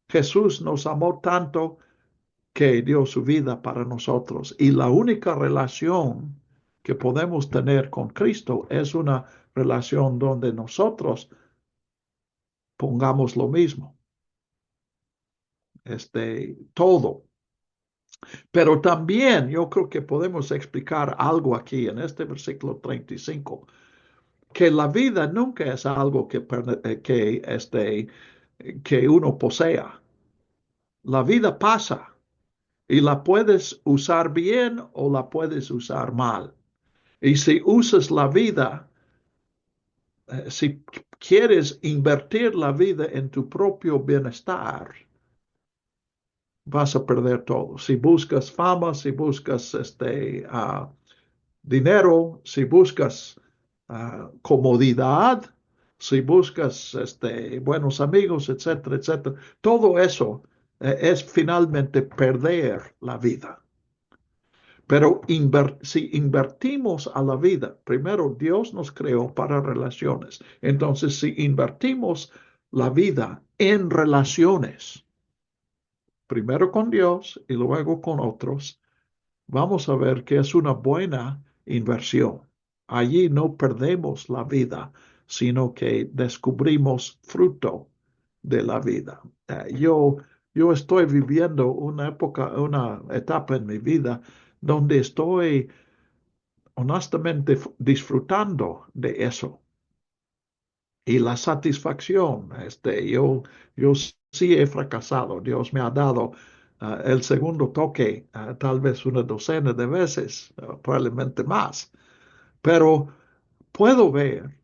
Jesús nos amó tanto que dio su vida para nosotros. Y la única relación que podemos tener con Cristo es una relación donde nosotros pongamos lo mismo, todo. Pero también yo creo que podemos explicar algo aquí en este versículo 35, que la vida nunca es algo que uno posea. La vida pasa. y la puedes usar bien o la puedes usar mal. Y si usas la vida, si quieres invertir la vida en tu propio bienestar, vas a perder todo. Si buscas fama, si buscas dinero, si buscas comodidad, si buscas buenos amigos, etcétera, etcétera, todo eso es finalmente perder la vida. Pero si invertimos a la vida, primero Dios nos creó para relaciones. Entonces, si invertimos la vida en relaciones, primero con Dios y luego con otros, vamos a ver que es una buena inversión. Allí no perdemos la vida, sino que descubrimos fruto de la vida. Yo estoy viviendo una época, una etapa en mi vida donde estoy honestamente disfrutando de eso. Y la satisfacción, yo sí he fracasado. Dios me ha dado el segundo toque, tal vez una docena de veces, probablemente más. Pero puedo ver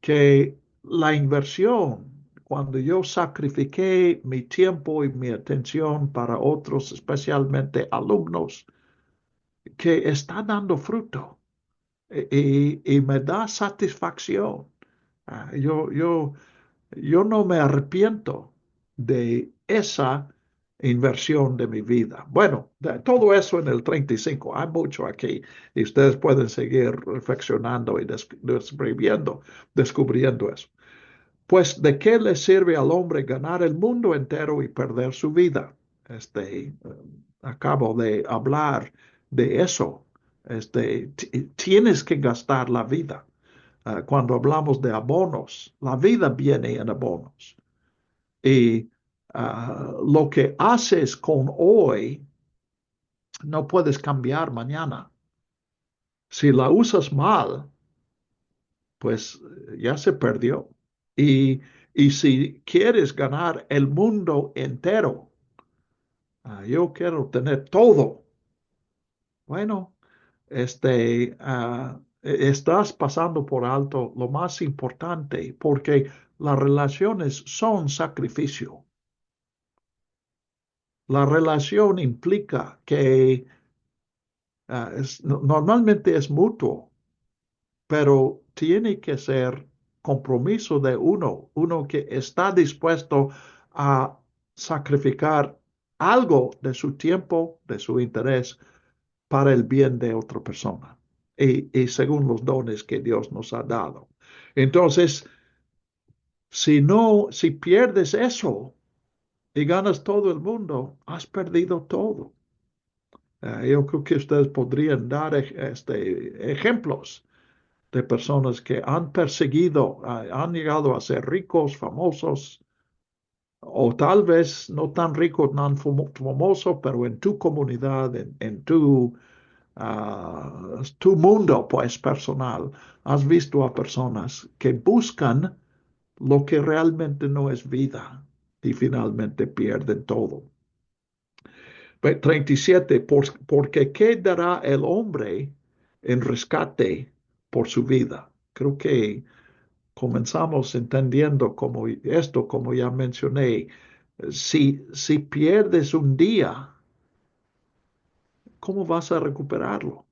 que la inversión, cuando yo sacrifiqué mi tiempo y mi atención para otros, especialmente alumnos, que está dando fruto y me da satisfacción. Ah, yo no me arrepiento de esa inversión de mi vida. Bueno, todo eso en el 35. Hay mucho aquí y ustedes pueden seguir reflexionando y descubriendo eso. Pues, ¿de qué le sirve al hombre ganar el mundo entero y perder su vida? Acabo de hablar de eso. Tienes que gastar la vida. Cuando hablamos de abonos, la vida viene en abonos. Y lo que haces con hoy, no puedes cambiar mañana. Si la usas mal, pues ya se perdió. Y, y si quieres ganar el mundo entero, yo quiero tener todo. Bueno, estás pasando por alto lo más importante porque las relaciones son sacrificio. La relación implica que normalmente es mutuo, pero tiene que ser compromiso de uno que está dispuesto a sacrificar algo de su tiempo, de su interés, para el bien de otra persona y según los dones que Dios nos ha dado. Entonces, si pierdes eso y ganas todo el mundo, has perdido todo. Yo creo que ustedes podrían dar ejemplos de personas que han perseguido, han llegado a ser ricos, famosos, o tal vez no tan ricos, tan famosos, pero en tu comunidad, en tu mundo, pues personal, has visto a personas que buscan lo que realmente no es vida y finalmente pierden todo. 37, porque ¿qué dará el hombre en rescate por su vida? Creo que comenzamos entendiendo como esto, como ya mencioné, si pierdes un día, ¿cómo vas a recuperarlo?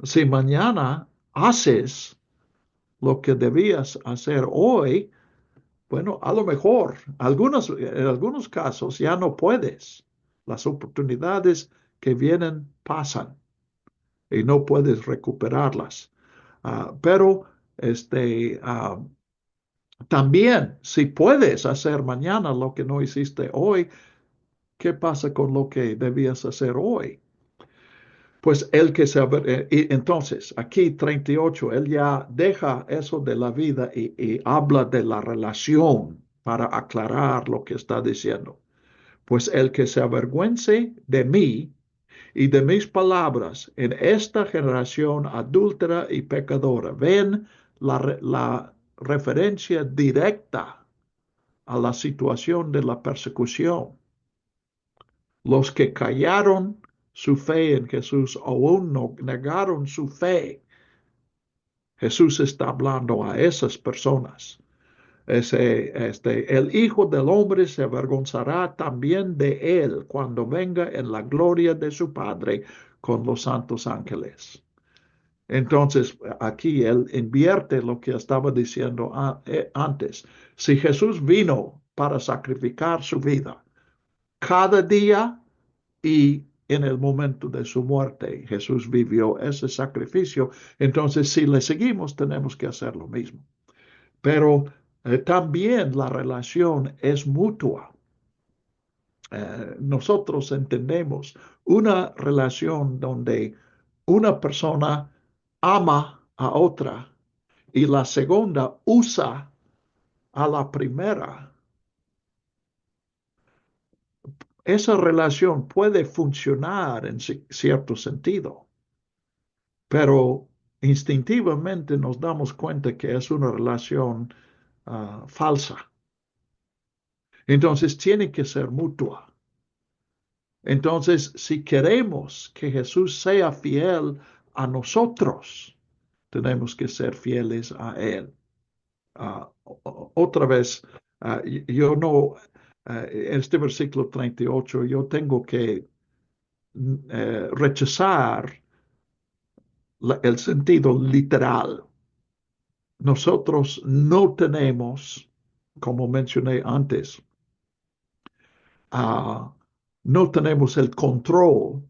Si mañana haces lo que debías hacer hoy, bueno, a lo mejor, en algunos casos ya no puedes. Las oportunidades que vienen pasan y no puedes recuperarlas. Pero también, si puedes hacer mañana lo que no hiciste hoy, ¿qué pasa con lo que debías hacer hoy? Pues y entonces, aquí 38, él ya deja eso de la vida y habla de la relación para aclarar lo que está diciendo. Pues el que se avergüence de mí y de mis palabras en esta generación adúltera y pecadora. Ven la referencia directa a la situación de la persecución. Los que callaron su fe en Jesús o aún no negaron su fe, Jesús está hablando a esas personas. El Hijo del Hombre se avergonzará también de él cuando venga en la gloria de su Padre con los santos ángeles. Entonces, aquí él invierte lo que estaba diciendo antes. Si Jesús vino para sacrificar su vida cada día y en el momento de su muerte, Jesús vivió ese sacrificio. Entonces, si le seguimos, tenemos que hacer lo mismo. Pero también la relación es mutua. Nosotros entendemos una relación donde una persona ama a otra y la segunda usa a la primera. Esa relación puede funcionar en cierto sentido, pero instintivamente nos damos cuenta que es una relación falsa. Entonces tiene que ser mutua. Entonces, si queremos que Jesús sea fiel a nosotros, tenemos que ser fieles a Él. Otra vez, yo no, este versículo 38, yo tengo que rechazar el sentido literal. Nosotros no tenemos, como mencioné antes, no tenemos el control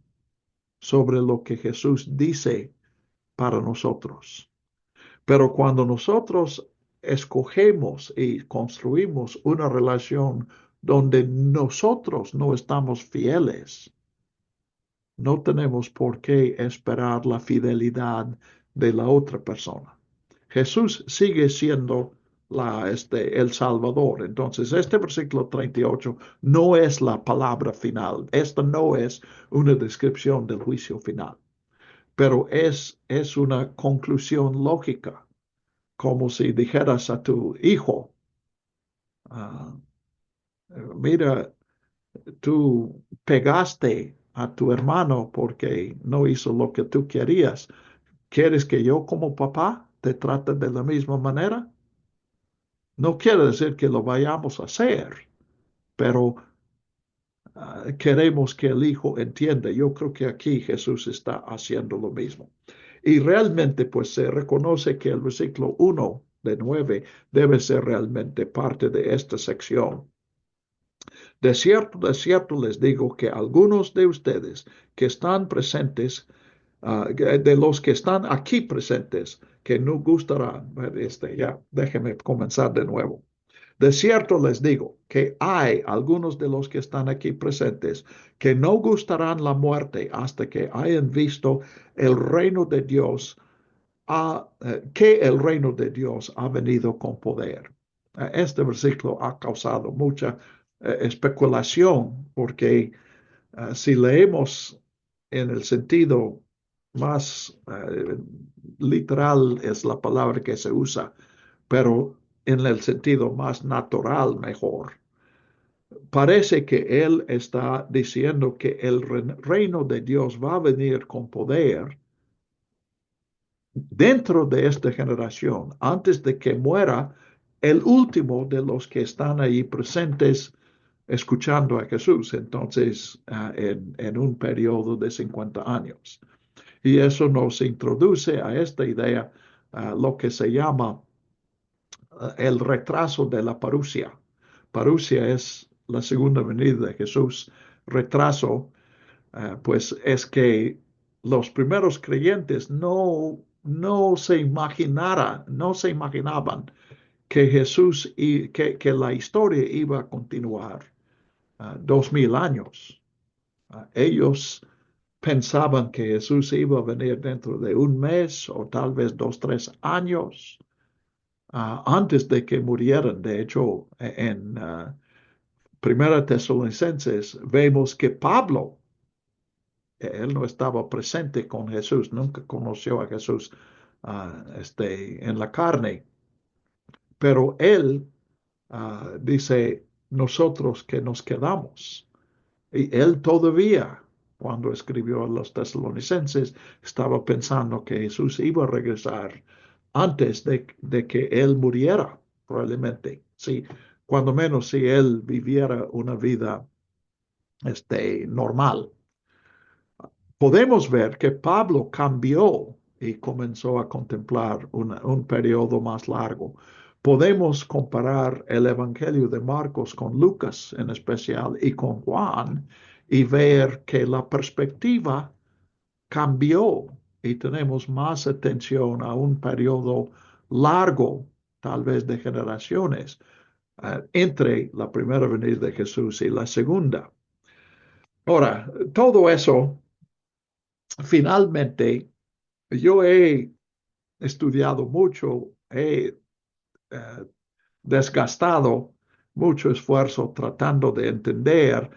sobre lo que Jesús dice para nosotros. Pero cuando nosotros escogemos y construimos una relación donde nosotros no estamos fieles, no tenemos por qué esperar la fidelidad de la otra persona. Jesús sigue siendo el Salvador. Entonces, este versículo 38 no es la palabra final. Esta no es una descripción del juicio final, pero es una conclusión lógica, como si dijeras a tu hijo, ah, mira, tú pegaste a tu hermano porque no hizo lo que tú querías. ¿Quieres que yo como papá te trate de la misma manera? No quiere decir que lo vayamos a hacer, pero queremos que el hijo entienda. Yo creo que aquí Jesús está haciendo lo mismo. Y realmente pues se reconoce que el versículo 1 de 9 debe ser realmente parte de esta sección. De cierto les digo que algunos de ustedes que están presentes, de los que están aquí presentes, que no gustarán, ya, déjenme comenzar de nuevo. De cierto les digo que hay algunos de los que están aquí presentes que no gustarán la muerte hasta que hayan visto el reino de Dios, que el reino de Dios ha venido con poder. Este versículo ha causado mucha especulación porque si leemos en el sentido más literal es la palabra que se usa, pero en el sentido más natural mejor. Parece que él está diciendo que el reino de Dios va a venir con poder dentro de esta generación, antes de que muera el último de los que están ahí presentes escuchando a Jesús, entonces en un periodo de 50 años. Y eso nos introduce a esta idea, lo que se llama el retraso de la parusia. Parusia es la segunda venida de Jesús. Retraso, pues es que los primeros creyentes no se imaginaban que Jesús y que la historia iba a continuar 2000 años. Ellos pensaban que Jesús iba a venir dentro de un mes o tal vez 2, 3 años antes de que murieran. De hecho, en Primera Tesalonicenses vemos que Pablo, él no estaba presente con Jesús, nunca conoció a Jesús en la carne, pero él dice, nosotros que nos quedamos, Y él todavía, cuando escribió a los tesalonicenses, estaba pensando que Jesús iba a regresar antes de que él muriera, probablemente. Sí, cuando menos si él viviera una vida normal. Podemos ver que Pablo cambió y comenzó a contemplar un periodo más largo. Podemos comparar el Evangelio de Marcos con Lucas en especial y con Juan y ver que la perspectiva cambió y tenemos más atención a un periodo largo, tal vez de generaciones, entre la primera venida de Jesús y la segunda. Ahora, todo eso, finalmente, yo he estudiado mucho, he desgastado mucho esfuerzo tratando de entender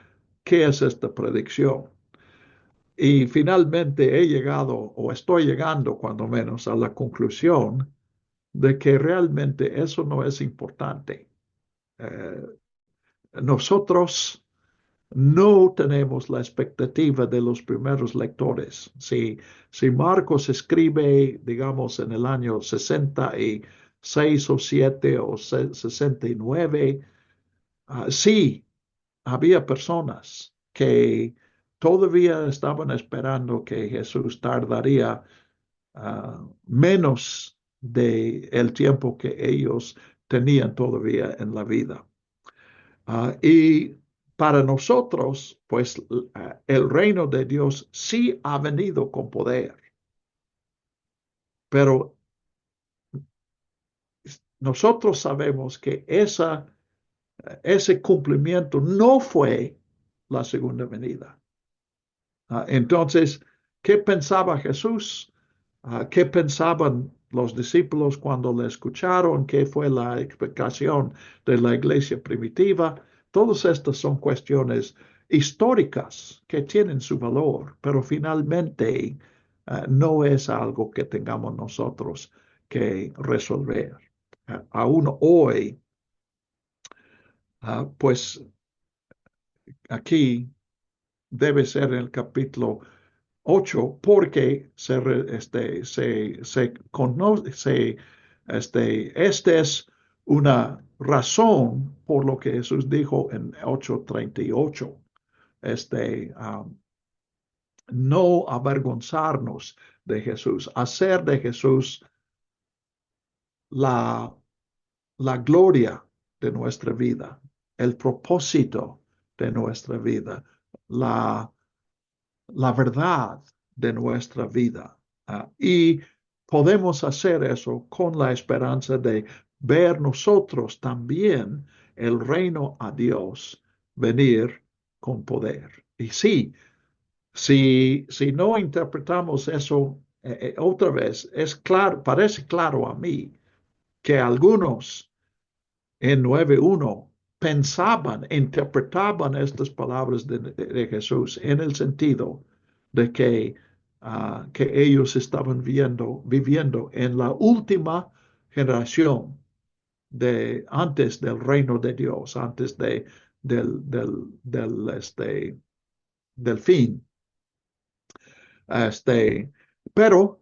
qué es esta predicción. Y finalmente he llegado, o estoy llegando cuando menos, a la conclusión de que realmente eso no es importante. Eh, Nosotros no tenemos la expectativa de los primeros lectores. Si Marcos escribe, digamos, en el año 66 o 7 o 69, sí, había personas que todavía estaban esperando que Jesús tardaría menos de el tiempo que ellos tenían todavía en la vida. Y para nosotros, pues el reino de Dios sí ha venido con poder, pero nosotros sabemos que ese cumplimiento no fue la segunda venida. Entonces, ¿qué pensaba Jesús? ¿Qué pensaban los discípulos cuando le escucharon? ¿Qué fue la explicación de la iglesia primitiva? Todas estas son cuestiones históricas que tienen su valor, pero finalmente no es algo que tengamos nosotros que resolver. Aún hoy, pues aquí debe ser en el capítulo 8 porque se conoce, este es una razón por lo que Jesús dijo en 8:38, no avergonzarnos de Jesús, hacer de Jesús la, la gloria de nuestra vida, el propósito de nuestra vida, la verdad de nuestra vida. Y podemos hacer eso con la esperanza de ver nosotros también el reino a Dios venir con poder. Y sí, si no interpretamos eso otra vez, es claro, parece claro a mí que algunos en 9:1 pensaban, interpretaban estas palabras de Jesús en el sentido de que ellos estaban viviendo en la última generación antes del reino de Dios, antes del fin. Pero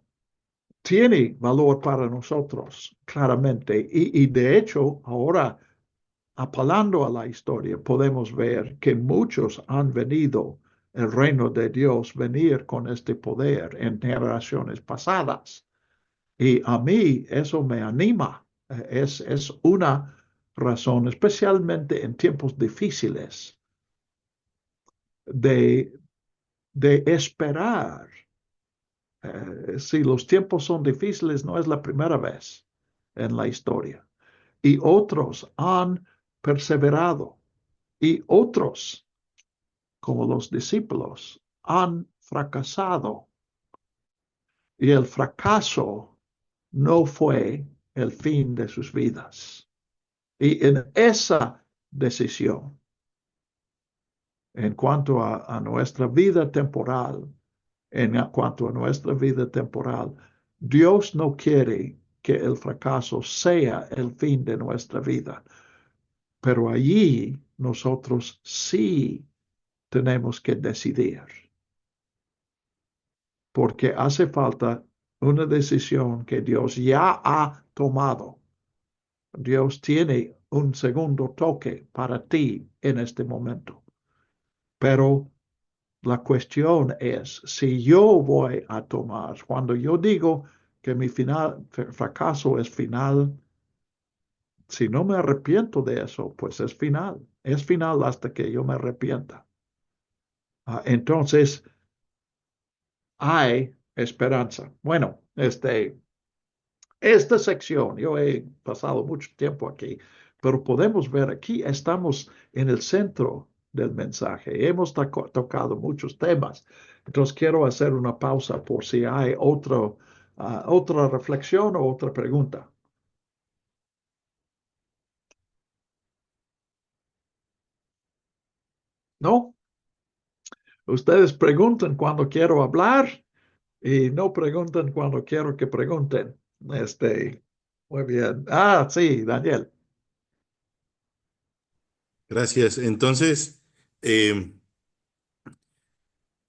tiene valor para nosotros, claramente. Y de hecho, ahora apelando a la historia, podemos ver que muchos han venido el reino de Dios venir con este poder en generaciones pasadas. Y a mí eso me anima. Es una razón, especialmente en tiempos difíciles, de, de esperar. Si los tiempos son difíciles, no es la primera vez en la historia. Y otros han perseverado y otros, como los discípulos, han fracasado. Y el fracaso no fue el fin de sus vidas. Y en esa decisión, en cuanto a nuestra vida temporal, Dios no quiere que el fracaso sea el fin de nuestra vida, pero allí nosotros sí tenemos que decidir, porque hace falta una decisión que Dios ya ha tomado. Dios tiene un segundo toque para ti en este momento, pero la cuestión es si yo voy a tomar, cuando yo digo que mi fracaso es final, si no me arrepiento de eso, pues es final hasta que yo me arrepienta. Entonces, hay esperanza. Bueno, esta sección, yo he pasado mucho tiempo aquí, pero podemos ver aquí, estamos en el centro del mensaje. Hemos tocado muchos temas. Entonces, quiero hacer una pausa por si hay otra reflexión o otra pregunta. ¿No? Ustedes preguntan cuando quiero hablar y no preguntan cuando quiero que pregunten. Muy bien. Sí, Daniel. Gracias. Entonces, em,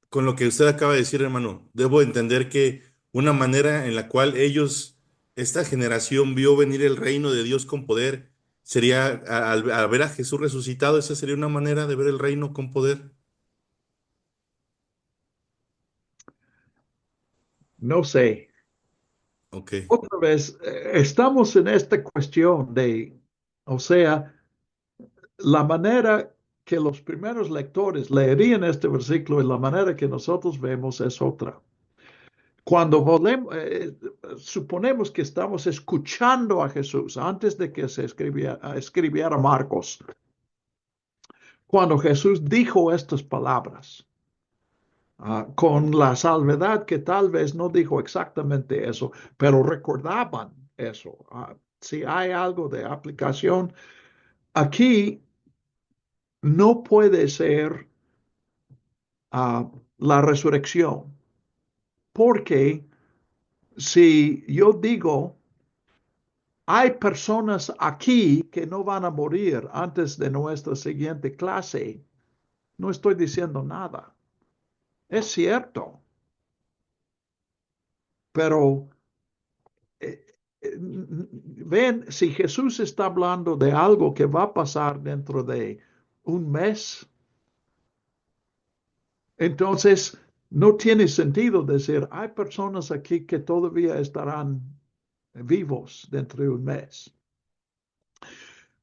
con lo que usted acaba de decir, hermano, debo entender que una manera en la cual esta generación vio venir el reino de Dios con poder, sería al ver a Jesús resucitado, esa sería una manera de ver el reino con poder. No sé. Ok. Otra vez, estamos en esta cuestión o sea, la manera que los primeros lectores leerían este versículo y la manera que nosotros vemos es otra. Cuando suponemos que estamos escuchando a Jesús antes de que se escribiera Marcos, cuando Jesús dijo estas palabras, con la salvedad que tal vez no dijo exactamente eso, pero recordaban eso. Si hay algo de aplicación, aquí no puede ser la resurrección, porque si yo digo, hay personas aquí que no van a morir antes de nuestra siguiente clase, no estoy diciendo nada. Es cierto, pero ven, si Jesús está hablando de algo que va a pasar dentro de un mes, entonces no tiene sentido decir, hay personas aquí que todavía estarán vivos dentro de un mes.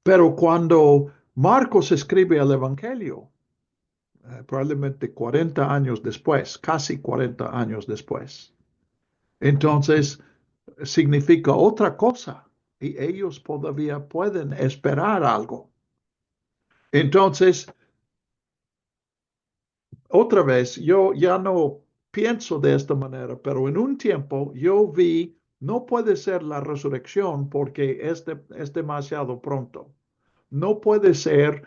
Pero cuando Marcos escribe el Evangelio, probablemente 40 años después, casi 40 años después, entonces significa otra cosa y ellos todavía pueden esperar algo. Entonces, otra vez, yo ya no pienso de esta manera, pero en un tiempo yo vi, no puede ser la resurrección porque es demasiado pronto. No puede ser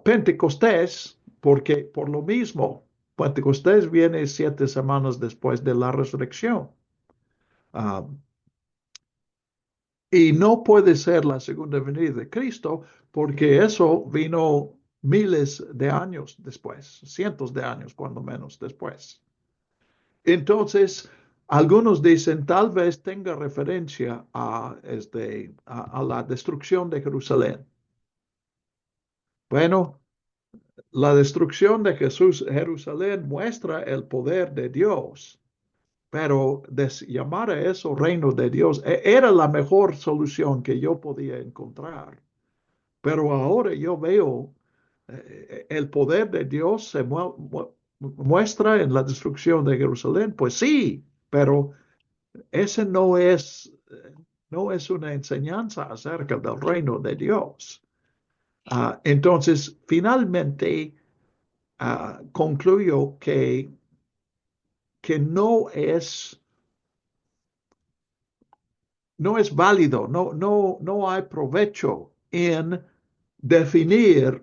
Pentecostés porque por lo mismo, Pentecostés viene 7 semanas después de la resurrección. Ah, y no puede ser la segunda venida de Cristo porque eso vino miles de años después, cientos de años cuando menos después. Entonces, algunos dicen tal vez tenga referencia a la destrucción de Jerusalén. Bueno, la destrucción de Jerusalén muestra el poder de Dios, pero llamar a eso reino de Dios era la mejor solución que yo podía encontrar. Pero ahora yo veo el poder de Dios se muestra en la destrucción de Jerusalén. Pues sí, pero ese no es una enseñanza acerca del reino de Dios. Entonces, finalmente, concluyo que no es válido, no hay provecho en definir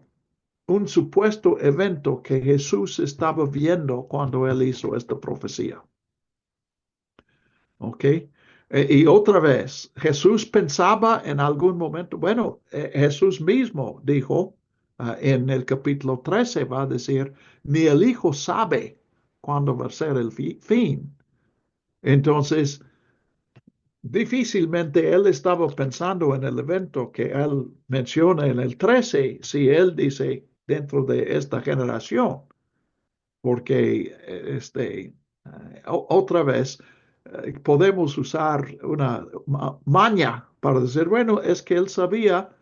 un supuesto evento que Jesús estaba viendo cuando él hizo esta profecía. ¿Ok? Y otra vez, Jesús pensaba en algún momento, bueno, Jesús mismo dijo, En el capítulo 13 va a decir, ni el hijo sabe cuándo va a ser el fin. Entonces, difícilmente él estaba pensando en el evento que él menciona en el 13, si él dice dentro de esta generación, porque otra vez podemos usar una maña para decir, bueno, es que él sabía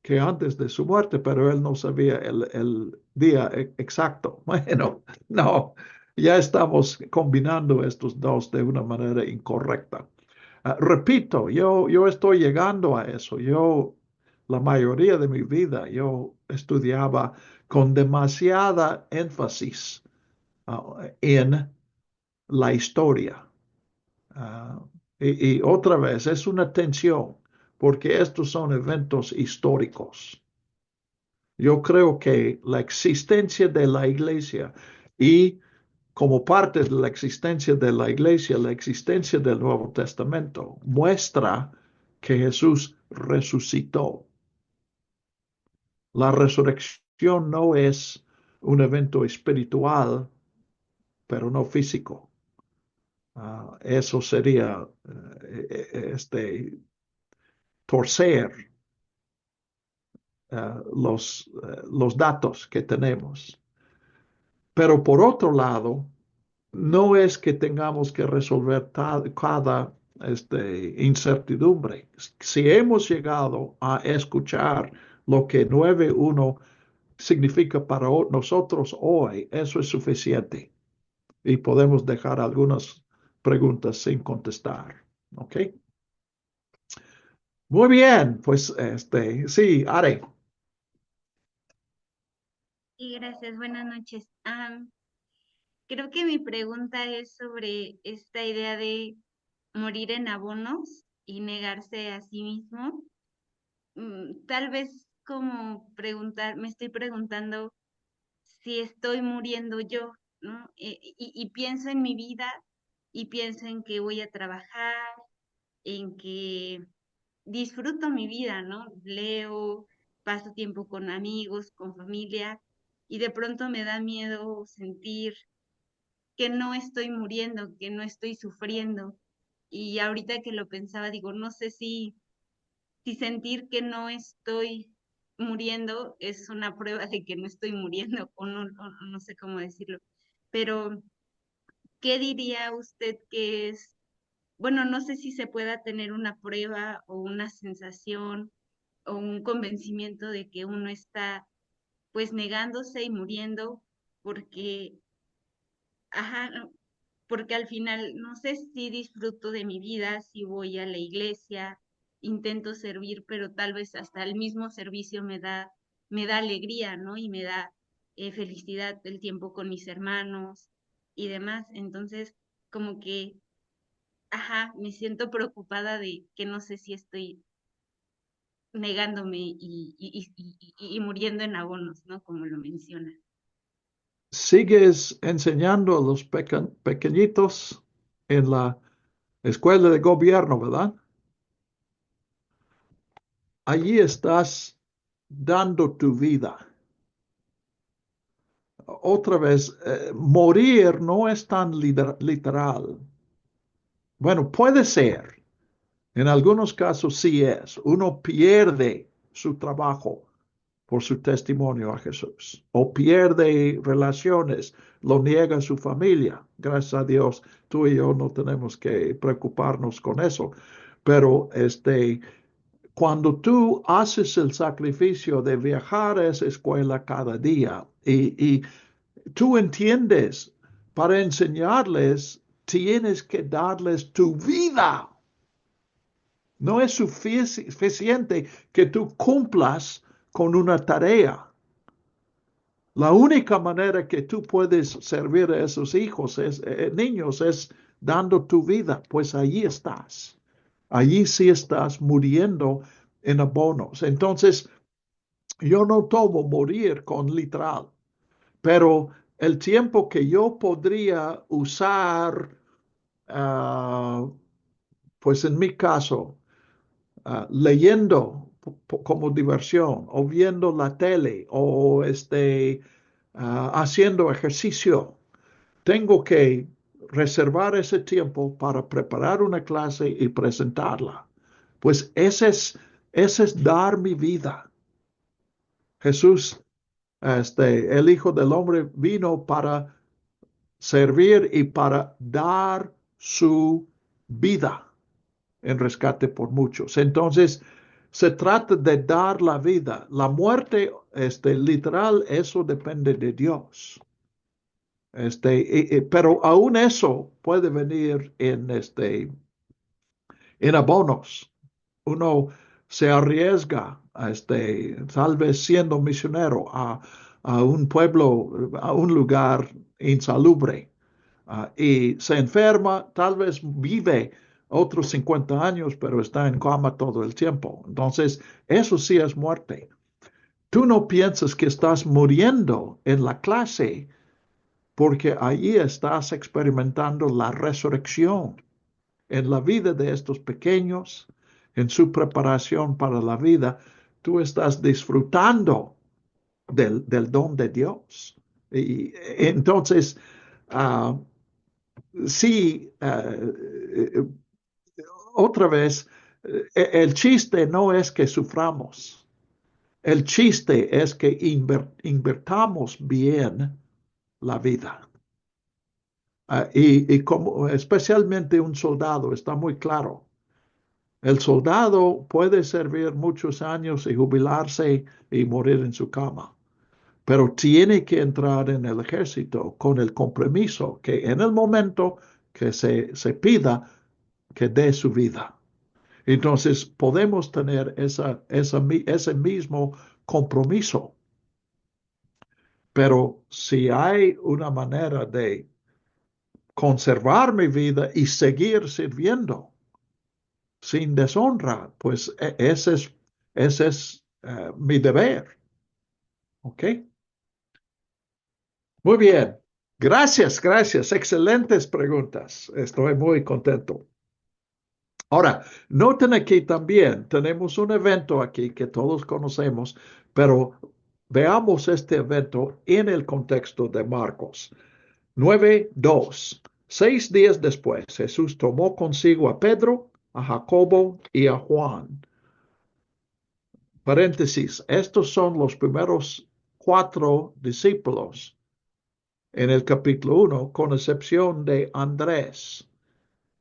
que antes de su muerte, pero él no sabía el día exacto. Bueno, no, ya estamos combinando estos dos de una manera incorrecta. Repito, yo estoy llegando a eso. La mayoría de mi vida, yo estudiaba con demasiada énfasis en la historia. Ah, y otra vez, es una tensión, porque estos son eventos históricos. Yo creo que la existencia de la iglesia y como parte de la existencia de la iglesia, la existencia del Nuevo Testamento muestra que Jesús resucitó. La resurrección no es un evento espiritual, pero no físico. Eso sería torcer los datos que tenemos. Pero por otro lado, no es que tengamos que resolver cada incertidumbre. Si hemos llegado a escuchar lo que 9.1 significa para nosotros hoy, eso es suficiente. Y podemos dejar algunas preguntas sin contestar. ¿Ok? Muy bien, pues sí, Are. Y gracias, buenas noches. Creo que mi pregunta es sobre esta idea de morir en abonos y negarse a sí mismo. Tal vez como me estoy preguntando si estoy muriendo yo, ¿no? Y pienso en mi vida y pienso en que voy a trabajar, en que disfruto mi vida, ¿no? Leo, paso tiempo con amigos, con familia, y de pronto me da miedo sentir que no estoy muriendo, que no estoy sufriendo. Y ahorita que lo pensaba, digo, no sé si sentir que no estoy muriendo es una prueba de que no estoy muriendo, o no sé cómo decirlo. Pero, ¿qué diría usted que es? Bueno, no sé si se pueda tener una prueba o una sensación o un convencimiento de que uno está pues negándose y muriendo porque, ajá, no, porque al final no sé si disfruto de mi vida, si voy a la iglesia, intento servir, pero tal vez hasta el mismo servicio me da alegría, ¿no? Y me da felicidad el tiempo con mis hermanos y demás. Entonces, como que, ajá, me siento preocupada de que no sé si estoy negándome y muriendo en abonos, ¿no? Como lo menciona. Sigues enseñando a los pequeñitos en la escuela de gobierno, ¿verdad? Allí estás dando tu vida. Otra vez, morir no es tan literal. Bueno, puede ser. En algunos casos sí es. Uno pierde su trabajo por su testimonio a Jesús o pierde relaciones, lo niega a su familia. Gracias a Dios, tú y yo no tenemos que preocuparnos con eso. Pero cuando tú haces el sacrificio de viajar a esa escuela cada día y tú entiendes, para enseñarles, tienes que darles tu vida. No es suficiente que tú cumplas con una tarea. La única manera que tú puedes servir a esos hijos, niños, es dando tu vida. Pues allí estás. Allí sí estás muriendo en abonos. Entonces, yo no tomo morir con literal, pero el tiempo que yo podría usar, pues en mi caso, leyendo como diversión, o viendo la tele, o haciendo ejercicio. Tengo que reservar ese tiempo para preparar una clase y presentarla. Pues ese es dar mi vida. Jesús, el Hijo del Hombre, vino para servir y para dar su vida en rescate por muchos. Entonces, se trata de dar la vida. La muerte, literal, eso depende de Dios. Pero aún eso puede venir en abonos. Uno se arriesga, tal vez siendo misionero a un pueblo, a un lugar insalubre, y se enferma, tal vez vive otros 50 años, pero está en cama todo el tiempo. Entonces, eso sí es muerte. Tú no piensas que estás muriendo en la clase porque allí estás experimentando la resurrección en la vida de estos pequeños, en su preparación para la vida. Tú estás disfrutando del don de Dios. Y entonces, uh, sí, otra vez, el chiste no es que suframos. El chiste es que invertamos bien la vida. Y como especialmente un soldado, está muy claro. El soldado puede servir muchos años y jubilarse y morir en su cama, pero tiene que entrar en el ejército con el compromiso que en el momento que se pida, que dé su vida. Entonces podemos tener ese mismo compromiso, pero si hay una manera de conservar mi vida y seguir sirviendo sin deshonra, pues ese es mi deber. ¿Ok? Muy bien. Gracias, gracias. Excelentes preguntas. Estoy muy contento. Ahora, noten aquí también, tenemos un evento aquí que todos conocemos, pero veamos este evento en el contexto de Marcos 9:2. 6 días después, Jesús tomó consigo a Pedro, a Jacobo y a Juan. Paréntesis, estos son los primeros 4 discípulos en el capítulo 1, con excepción de Andrés,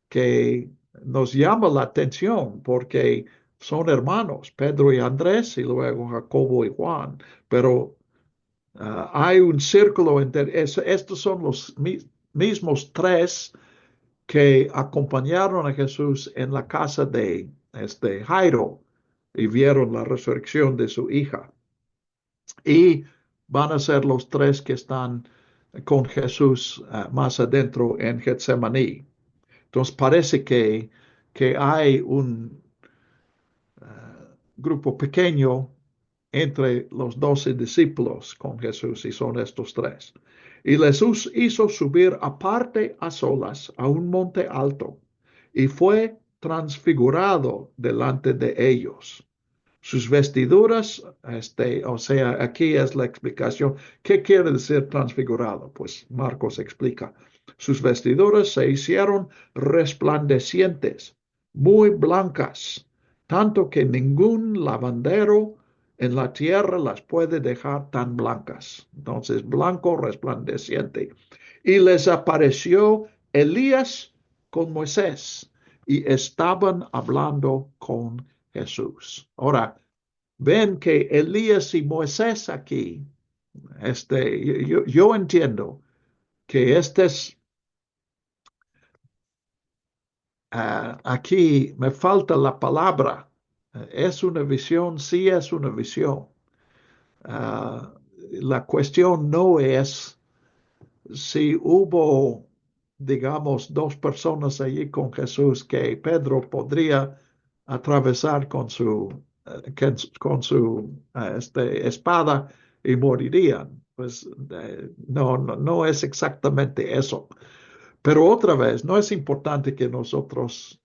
que nos llama la atención porque son hermanos, Pedro y Andrés, y luego Jacobo y Juan, pero hay un círculo entre estos son los mismos 3 que acompañaron a Jesús en la casa de Jairo y vieron la resurrección de su hija. Y van a ser los 3 que están con Jesús más adentro en Getsemaní. Entonces parece que hay un grupo pequeño entre los 12 discípulos con Jesús y son estos 3. Y les hizo subir aparte a solas a un monte alto y fue transfigurado delante de ellos. Sus vestiduras, o sea, aquí es la explicación. ¿Qué quiere decir transfigurado? Pues Marcos explica. Sus vestiduras se hicieron resplandecientes, muy blancas, tanto que ningún lavandero en la tierra las puede dejar tan blancas. Entonces, blanco resplandeciente. Y les apareció Elías con Moisés y estaban hablando con Jesús. Ahora, ven que Elías y Moisés aquí, yo entiendo que aquí me falta la palabra. ¿Es una visión? Sí, es una visión. La cuestión no es si hubo, digamos, 2 personas allí con Jesús que Pedro podría atravesar con su espada y morirían. Pues no es exactamente eso. Pero otra vez, no es importante que nosotros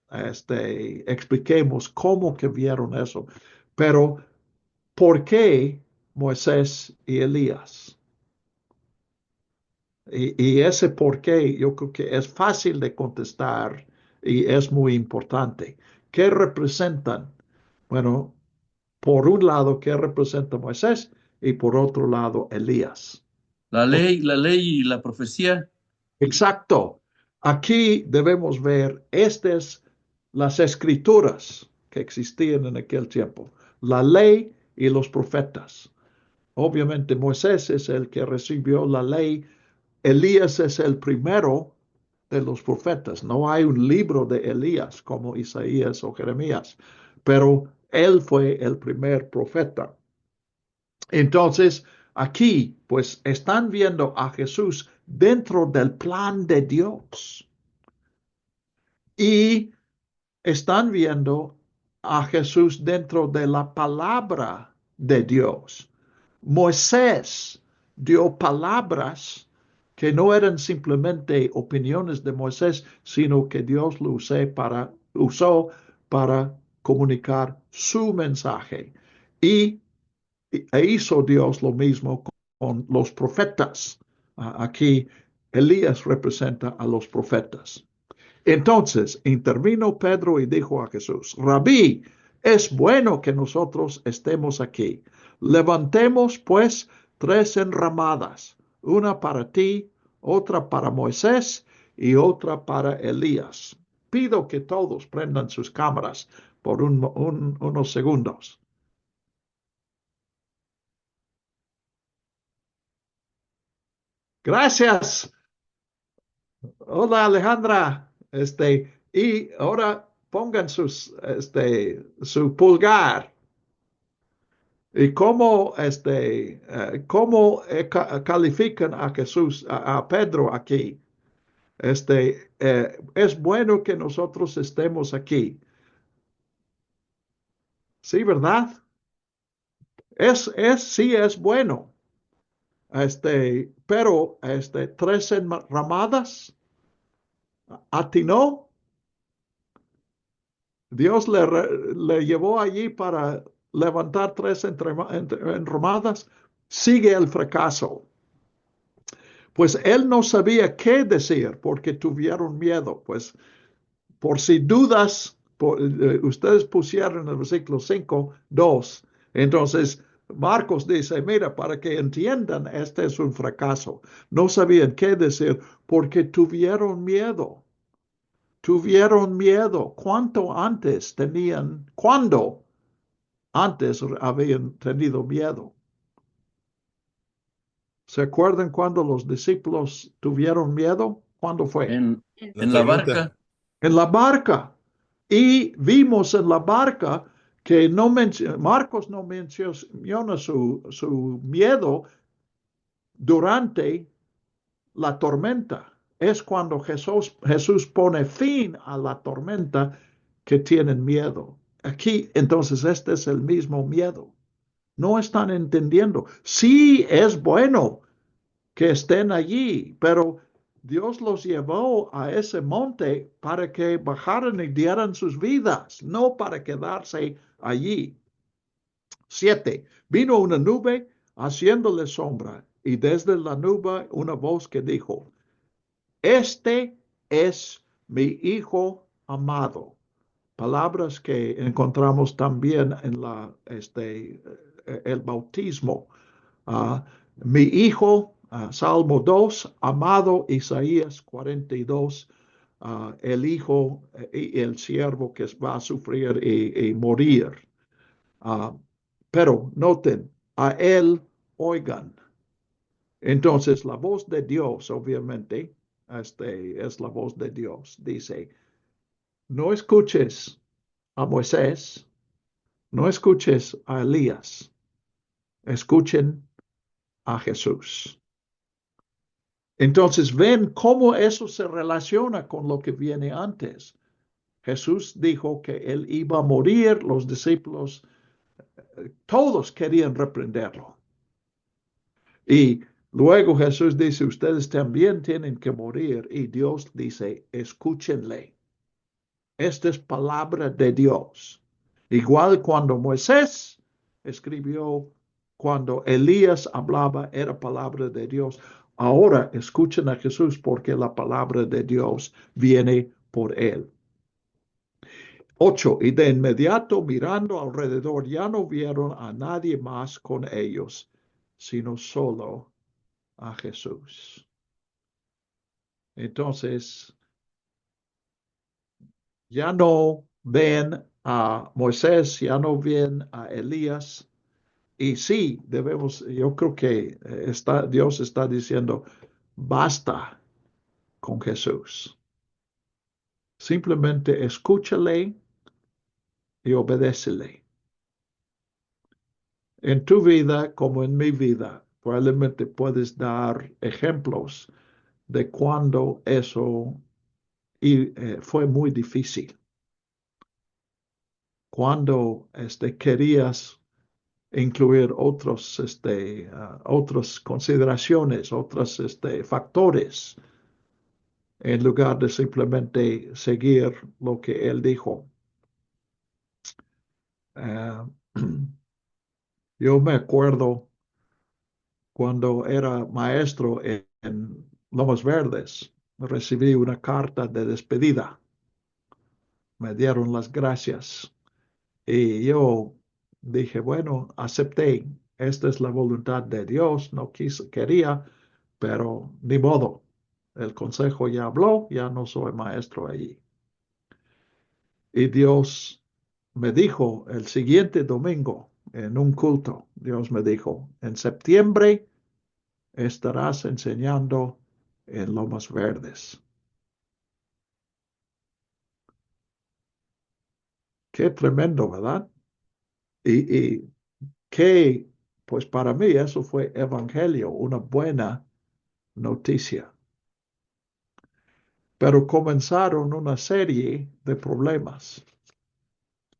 expliquemos cómo que vieron eso, Pero, ¿por qué Moisés y Elías? Y ese por qué yo creo que es fácil de contestar y es muy importante. ¿Qué representan? Bueno, por un lado, ¿qué representa Moisés? Y por otro lado, Elías. La ley y la profecía. Exacto. Aquí debemos ver estas las escrituras que existían en aquel tiempo, la ley y los profetas. Obviamente Moisés es el que recibió la ley, Elías es el primero de los profetas. No hay un libro de Elías como Isaías o Jeremías, pero él fue el primer profeta. Entonces, aquí, pues, están viendo a Jesús dentro del plan de Dios y están viendo a Jesús dentro de la palabra de Dios. Moisés dio palabras que no eran simplemente opiniones de Moisés, sino que Dios lo usó para comunicar su mensaje. Y hizo Dios lo mismo con los profetas. Aquí Elías representa a los profetas. Entonces intervino Pedro y dijo a Jesús, Rabí, es bueno que nosotros estemos aquí. Levantemos pues 3 enramadas, una para ti, otra para Moisés y otra para Elías. Pido que todos prendan sus cámaras por unos segundos. Gracias. Hola Alejandra. Y ahora pongan su pulgar. ¿Y cómo califican a Jesús, a Pedro aquí? Es bueno que nosotros estemos aquí. Sí, ¿verdad? Sí es bueno. Pero, 3 enramadas, atinó. Dios le llevó allí para levantar 3 enramadas. Sigue el fracaso. Pues él no sabía qué decir porque tuvieron miedo. Pues por si dudas, ustedes pusieron en el versículo 5, 2. Entonces, Marcos dice, mira, para que entiendan, este es un fracaso. No sabían qué decir porque tuvieron miedo. Tuvieron miedo. ¿Cuándo antes habían tenido miedo? ¿Se acuerdan cuando los discípulos tuvieron miedo? ¿Cuándo fue? En la barca. En la barca. Y vimos en la barca que Marcos no menciona su miedo durante la tormenta. Es cuando Jesús pone fin a la tormenta que tienen miedo. Aquí, entonces, este es el mismo miedo. No están entendiendo. Sí, es bueno que estén allí, pero Dios los llevó a ese monte para que bajaran y dieran sus vidas, no para quedarse allí. 7. Vino una nube haciéndole sombra y desde la nube una voz que dijo, este es mi Hijo amado. Palabras que encontramos también en el bautismo. Mi Hijo, Salmo 2, amado Isaías 42, el Hijo y el siervo que va a sufrir y morir. Pero noten, a Él oigan. Entonces, la voz de Dios, obviamente, es la voz de Dios. Dice, no escuches a Moisés, no escuches a Elías, escuchen a Jesús. Entonces, ven cómo eso se relaciona con lo que viene antes. Jesús dijo que él iba a morir, los discípulos, todos querían reprenderlo. Y luego Jesús dice, ustedes también tienen que morir. Y Dios dice, escúchenle. Esta es palabra de Dios. Igual cuando Moisés escribió, cuando Elías hablaba, era palabra de Dios. Ahora escuchen a Jesús porque la palabra de Dios viene por él. 8. Y de inmediato mirando alrededor ya no vieron a nadie más con ellos, sino solo a Jesús. Entonces, ya no ven a Moisés, ya no ven a Elías. Y sí, yo creo que Dios está diciendo, basta con Jesús. Simplemente escúchale y obedécele. En tu vida como en mi vida, probablemente puedes dar ejemplos de cuando eso fue muy difícil. Cuando querías incluir otras consideraciones, otros factores, en lugar de simplemente seguir lo que él dijo. Uh, yo me acuerdo cuando era maestro en Lomas Verdes, recibí una carta de despedida. Me dieron las gracias y yo dije, bueno, acepté. Esta es la voluntad de Dios. No quería, pero ni modo. El consejo ya habló, ya no soy maestro allí. Y Dios me dijo el siguiente domingo en un culto, Dios me dijo, en septiembre estarás enseñando en Lomas Verdes. Qué tremendo, ¿verdad? Y qué, pues para mí eso fue evangelio, una buena noticia. Pero comenzaron una serie de problemas.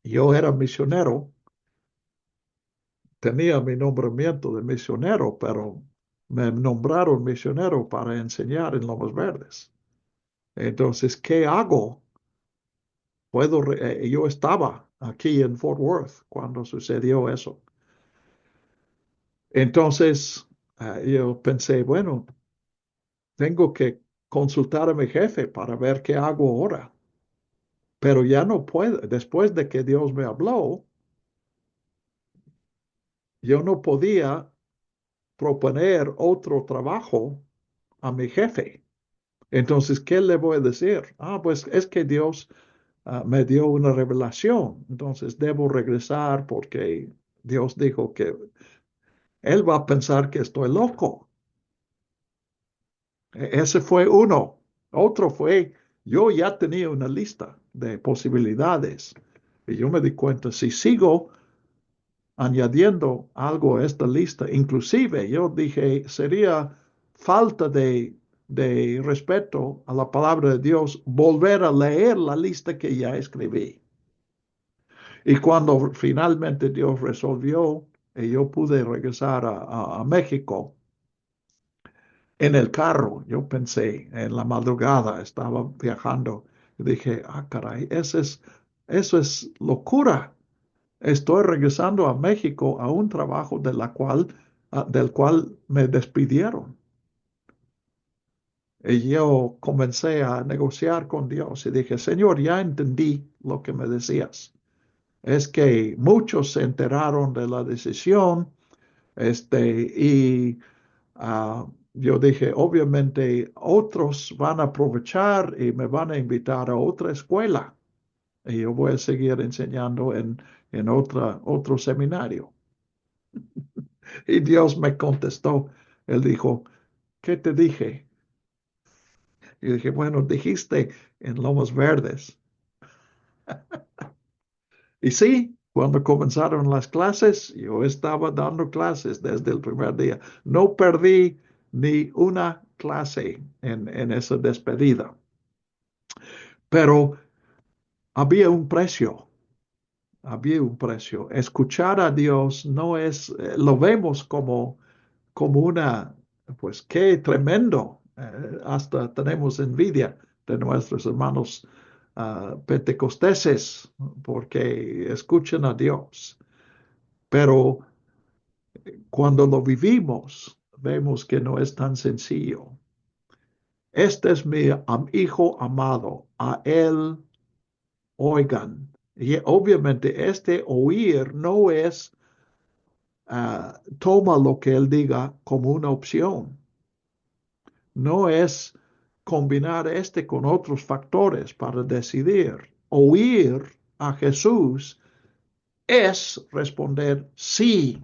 Yo era misionero, tenía mi nombramiento de misionero, pero me nombraron misionero para enseñar en Lomas Verdes. Entonces, ¿qué hago? Yo estaba aquí en Fort Worth cuando sucedió eso. Entonces, yo pensé, bueno, tengo que consultar a mi jefe para ver qué hago ahora. Pero ya no puedo, después de que Dios me habló, yo no podía proponer otro trabajo a mi jefe. Entonces, ¿qué le voy a decir? Pues es que Dios me dio una revelación. Entonces, debo regresar porque Dios dijo que Él va a pensar que estoy loco. Ese fue uno. Otro fue, yo ya tenía una lista de posibilidades. Y yo me di cuenta, si sigo añadiendo algo a esta lista, inclusive yo dije, sería falta de respeto a la palabra de Dios volver a leer la lista que ya escribí. Y cuando finalmente Dios resolvió y yo pude regresar a México, en el carro, yo pensé, en la madrugada estaba viajando y dije, caray, eso es locura. Estoy regresando a México a un trabajo del cual me despidieron. Y yo comencé a negociar con Dios y dije, Señor, ya entendí lo que me decías. Es que muchos se enteraron de la decisión, y yo dije, obviamente otros van a aprovechar y me van a invitar a otra escuela. Y yo voy a seguir enseñando en otro seminario. Y Dios me contestó. Él dijo, ¿qué te dije? Y dije, bueno, dijiste en Lomas Verdes. Y sí, cuando comenzaron las clases, yo estaba dando clases desde el primer día. No perdí ni una clase en esa despedida. Pero había un precio. Había un precio. Escuchar a Dios no es, lo vemos como pues qué tremendo. Hasta tenemos envidia de nuestros hermanos pentecosteses porque escuchan a Dios. Pero cuando lo vivimos, vemos que no es tan sencillo. Este es mi hijo amado, a él oigan. Y obviamente este oír no es toma lo que él diga como una opción. No es combinar este con otros factores para decidir. Oír a Jesús es responder sí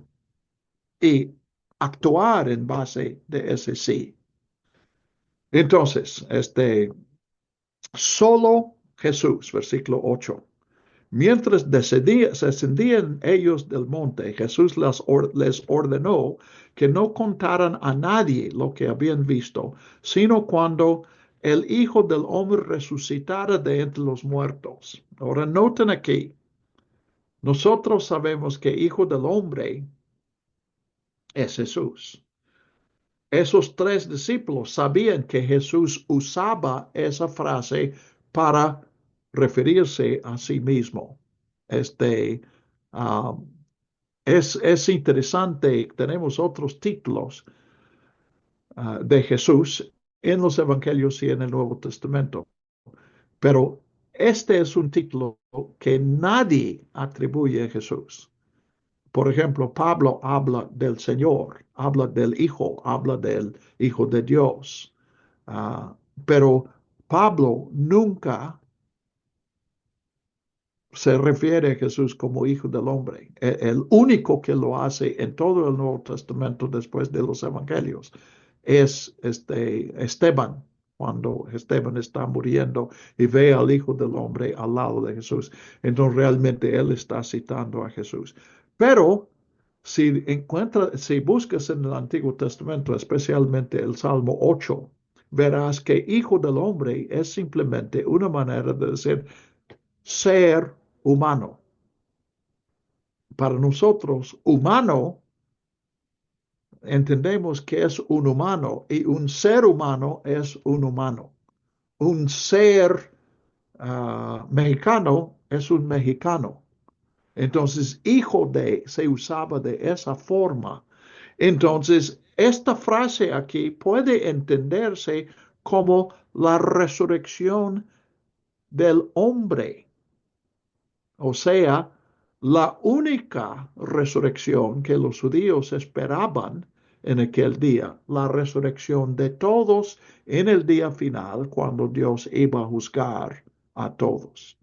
y actuar en base de ese sí. Entonces, solo Jesús, versículo 8. Mientras descendían ellos del monte, Jesús les ordenó que no contaran a nadie lo que habían visto, sino cuando el Hijo del Hombre resucitara de entre los muertos. Ahora noten aquí, nosotros sabemos que Hijo del Hombre es Jesús. Esos 3 discípulos sabían que Jesús usaba esa frase para referirse a sí mismo. Ah, es interesante, tenemos otros títulos de Jesús en los Evangelios y en el Nuevo Testamento, pero este es un título que nadie atribuye a Jesús. Por ejemplo, Pablo habla del Señor, habla del Hijo, habla del Hijo de Dios. Pero Pablo nunca se refiere a Jesús como Hijo del Hombre. El único que lo hace en todo el Nuevo Testamento después de los Evangelios es Esteban, cuando Esteban está muriendo y ve al Hijo del Hombre al lado de Jesús. Entonces realmente él está citando a Jesús. Pero si buscas en el Antiguo Testamento, especialmente el Salmo 8, verás que Hijo del Hombre es simplemente una manera de decir ser humano. Para nosotros, humano, entendemos que es un humano y un ser humano es un humano. Un ser mexicano es un mexicano. Entonces, hijo de se usaba de esa forma. Entonces, esta frase aquí puede entenderse como la resurrección del hombre. O sea, la única resurrección que los judíos esperaban en aquel día, la resurrección de todos en el día final, cuando Dios iba a juzgar a todos.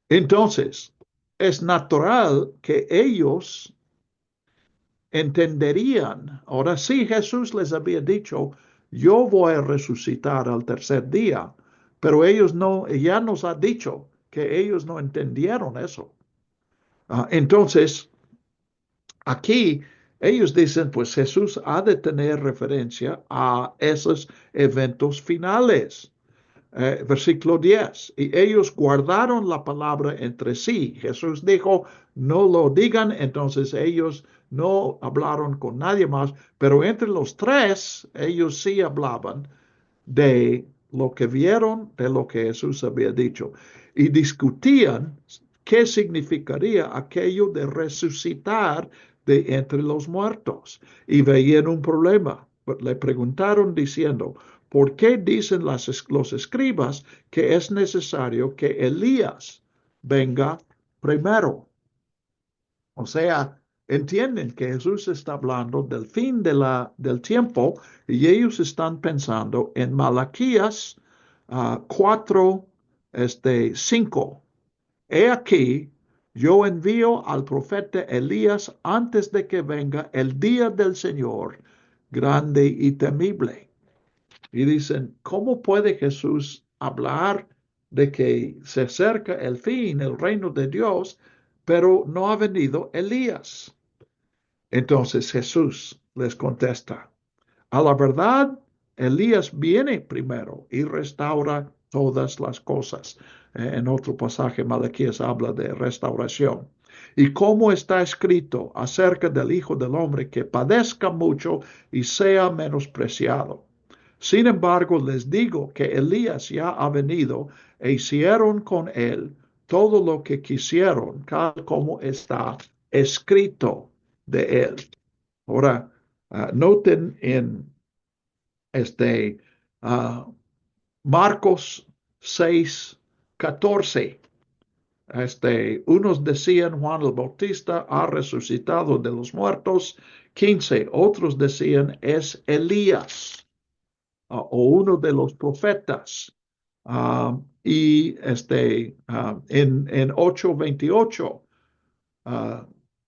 Entonces, es natural que ellos entenderían. Ahora sí, Jesús les había dicho, yo voy a resucitar al tercer día, pero ellos no, ya nos ha dicho que ellos no entendieron eso. Entonces, aquí ellos dicen, pues Jesús ha de tener referencia a esos eventos finales. Versículo 10, y ellos guardaron la palabra entre sí. Jesús dijo, no lo digan, entonces ellos no hablaron con nadie más, pero entre los 3, ellos sí hablaban de lo que vieron, de lo que Jesús había dicho, y discutían qué significaría aquello de resucitar de entre los muertos, y veían un problema. Le preguntaron diciendo, ¿por qué dicen los escribas que es necesario que Elías venga primero? O sea, entienden que Jesús está hablando del fin del tiempo y ellos están pensando en Malaquías 4, 5. He aquí, yo envío al profeta Elías antes de que venga el día del Señor, grande y temible. Y dicen, ¿cómo puede Jesús hablar de que se acerca el fin, el reino de Dios, pero no ha venido Elías? Entonces Jesús les contesta, a la verdad, Elías viene primero y restaura todas las cosas. En otro pasaje, Malaquías habla de restauración. Y como está escrito acerca del Hijo del Hombre, que padezca mucho y sea menospreciado. Sin embargo, les digo que Elías ya ha venido e hicieron con él todo lo que quisieron, tal como está escrito de él. Ahora, noten en uh, Marcos 6:14. Unos decían Juan el Bautista ha resucitado de los muertos. 15. Otros decían es Elías o uno de los profetas. Y en 8:28,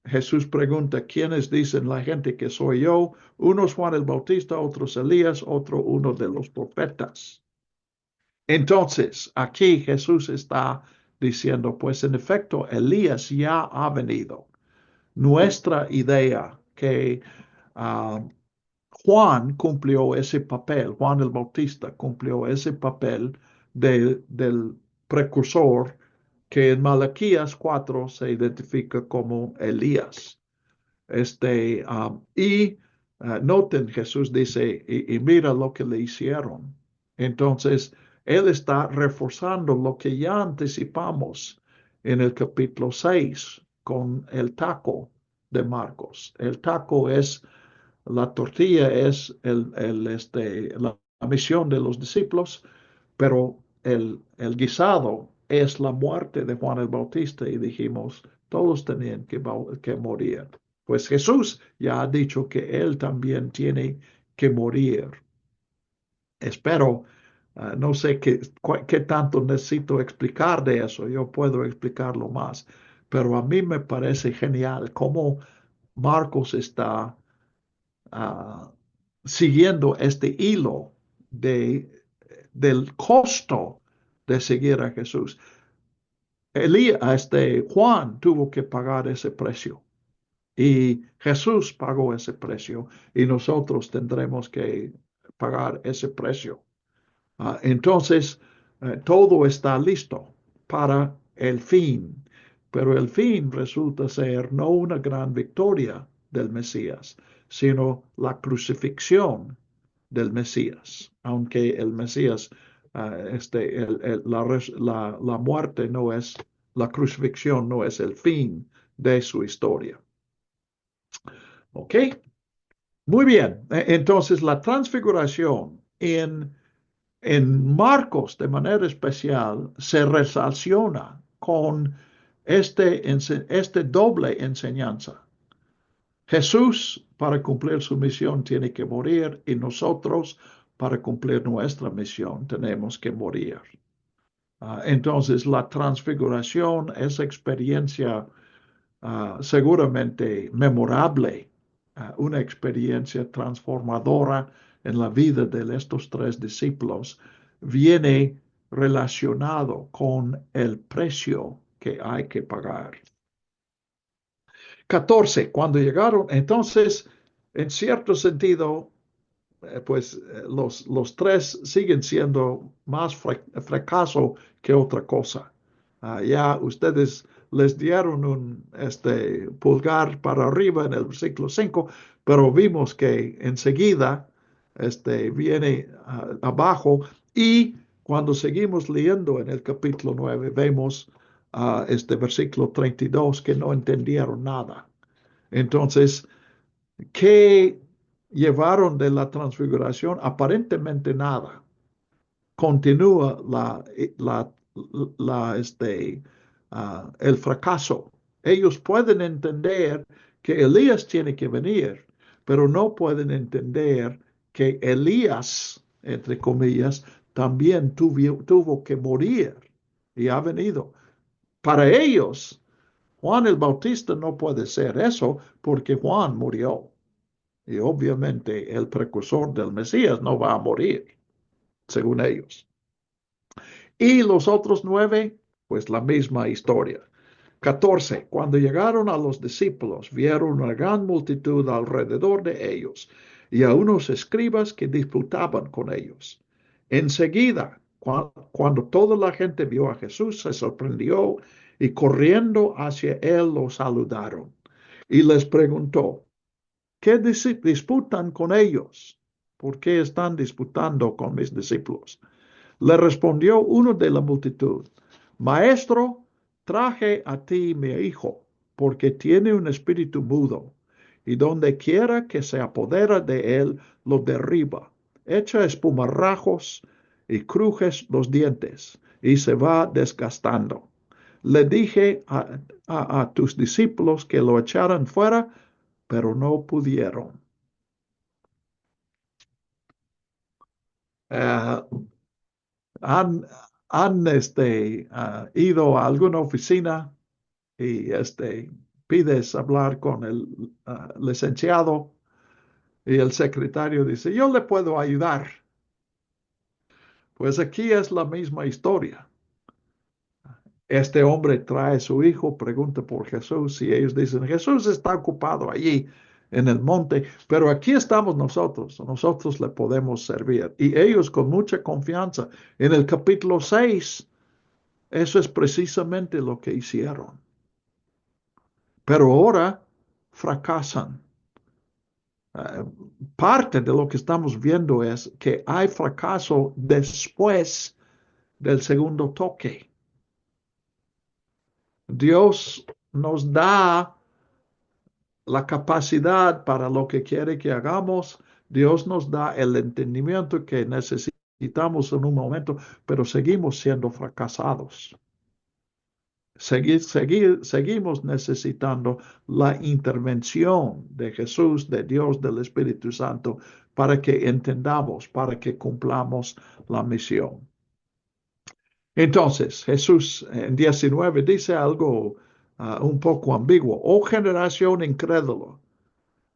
Jesús pregunta, ¿quiénes dicen la gente que soy yo? Unos Juan el Bautista, otros Elías, otro uno de los profetas. Entonces, aquí Jesús está diciendo, pues en efecto, Elías ya ha venido. Nuestra idea que Juan cumplió ese papel, Juan el Bautista cumplió ese papel del precursor que en Malaquías 4 se identifica como Elías. Noten, Jesús dice, y mira lo que le hicieron. Entonces, él está reforzando lo que ya anticipamos en el capítulo 6 con el taco de Marcos. El taco es, la tortilla es la misión de los discípulos, pero el guisado es la muerte de Juan el Bautista y dijimos, todos tenían que morir. Pues Jesús ya ha dicho que él también tiene que morir. Espero, no sé qué tanto necesito explicar de eso, yo puedo explicarlo más, pero a mí me parece genial cómo Marcos está siguiendo este hilo del costo de seguir a Jesús. Juan tuvo que pagar ese precio y Jesús pagó ese precio y nosotros tendremos que pagar ese precio. Entonces, todo está listo para el fin, pero el fin resulta ser no una gran victoria del Mesías, sino la crucifixión del Mesías, aunque el Mesías, la muerte no es, la crucifixión no es el fin de su historia. ¿Ok? Muy bien. Entonces, la transfiguración en Marcos, de manera especial, se relaciona con este doble enseñanza. Jesús, para cumplir su misión, tiene que morir y nosotros, para cumplir nuestra misión, tenemos que morir. Entonces, la transfiguración es experiencia seguramente memorable, una experiencia transformadora en la vida de estos tres discípulos, viene relacionado con el precio que hay que pagar. 14. Cuando llegaron, entonces, en cierto sentido, los tres siguen siendo más fracaso que otra cosa. Ya ustedes les dieron un pulgar para arriba en el versículo 5, pero vimos que enseguida viene abajo y cuando seguimos leyendo en el capítulo 9 vemos este versículo 32 que no entendieron nada. Entonces, ¿qué llevaron de la transfiguración? Aparentemente nada. Continúa el fracaso. Ellos pueden entender que Elías tiene que venir, pero no pueden entender que Elías, entre comillas, también tuvo que morir y ha venido. Para ellos, Juan el Bautista no puede ser eso porque Juan murió. Y obviamente el precursor del Mesías no va a morir, según ellos. Y los otros 9, pues la misma historia. 14. Cuando llegaron a los discípulos, vieron una gran multitud alrededor de ellos y a unos escribas que disputaban con ellos. Enseguida, cuando toda la gente vio a Jesús, se sorprendió y corriendo hacia él lo saludaron. Y les preguntó, ¿qué disputan con ellos? ¿Por qué están disputando con mis discípulos? Le respondió uno de la multitud, Maestro, traje a ti mi hijo, porque tiene un espíritu mudo, y donde quiera que se apodera de él, lo derriba, echa espumarajos y crujes los dientes, y se va desgastando. Le dije a tus discípulos que lo echaran fuera, pero no pudieron. Eh, han, han ido a alguna oficina y pides hablar con el licenciado y el secretario dice, yo le puedo ayudar. Pues aquí es la misma historia. Este hombre trae a su hijo, pregunta por Jesús y ellos dicen, Jesús está ocupado allí en el monte, pero aquí estamos nosotros le podemos servir. Y ellos con mucha confianza, en el capítulo 6, eso es precisamente lo que hicieron. Pero ahora fracasan. Parte de lo que estamos viendo es que hay fracaso después del segundo toque. Dios nos da la capacidad para lo que quiere que hagamos. Dios nos da el entendimiento que necesitamos en un momento, pero seguimos siendo fracasados. Seguimos necesitando la intervención de Jesús, de Dios, del Espíritu Santo, para que entendamos, para que cumplamos la misión. Entonces, Jesús en 19 dice algo un poco ambiguo. Oh generación incrédula,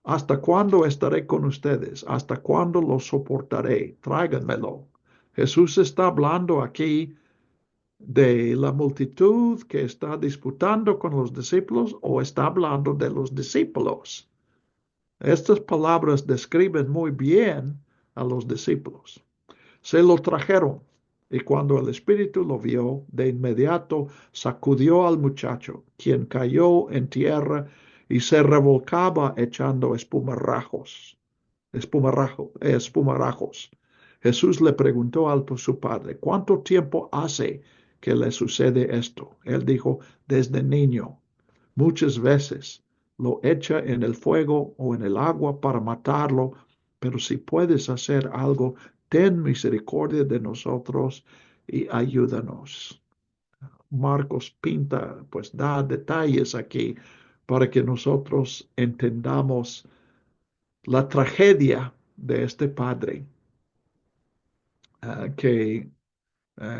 ¿hasta cuándo estaré con ustedes? ¿Hasta cuándo lo soportaré? Tráiganmelo. Jesús está hablando aquí de la multitud que está disputando con los discípulos o está hablando de los discípulos. Estas palabras describen muy bien a los discípulos. Se lo trajeron y cuando el espíritu lo vio, de inmediato sacudió al muchacho, quien cayó en tierra y se revolcaba echando espumarajos. Jesús le preguntó a su padre, ¿cuánto tiempo hace que le sucede esto? Él dijo, desde niño. Muchas veces lo echa en el fuego o en el agua para matarlo, pero si puedes hacer algo, ten misericordia de nosotros y ayúdanos. Marcos pinta, pues da detalles aquí para que nosotros entendamos la tragedia de este padre, que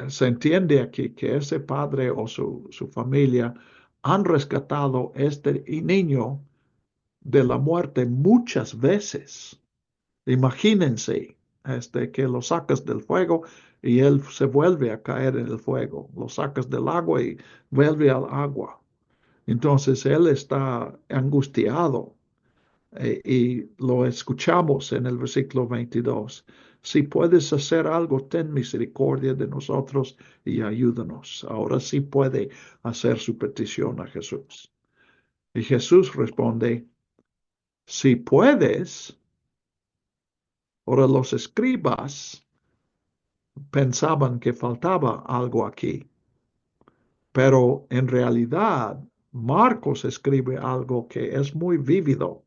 se entiende aquí que ese padre o su familia han rescatado este niño de la muerte muchas veces. Imagínense que lo sacas del fuego y él se vuelve a caer en el fuego. Lo sacas del agua y vuelve al agua. Entonces él está angustiado y lo escuchamos en el versículo 22. Si puedes hacer algo, ten misericordia de nosotros y ayúdanos. Ahora sí puede hacer su petición a Jesús. Y Jesús responde, si puedes. Ahora los escribas pensaban que faltaba algo aquí, pero en realidad Marcos escribe algo que es muy vívido,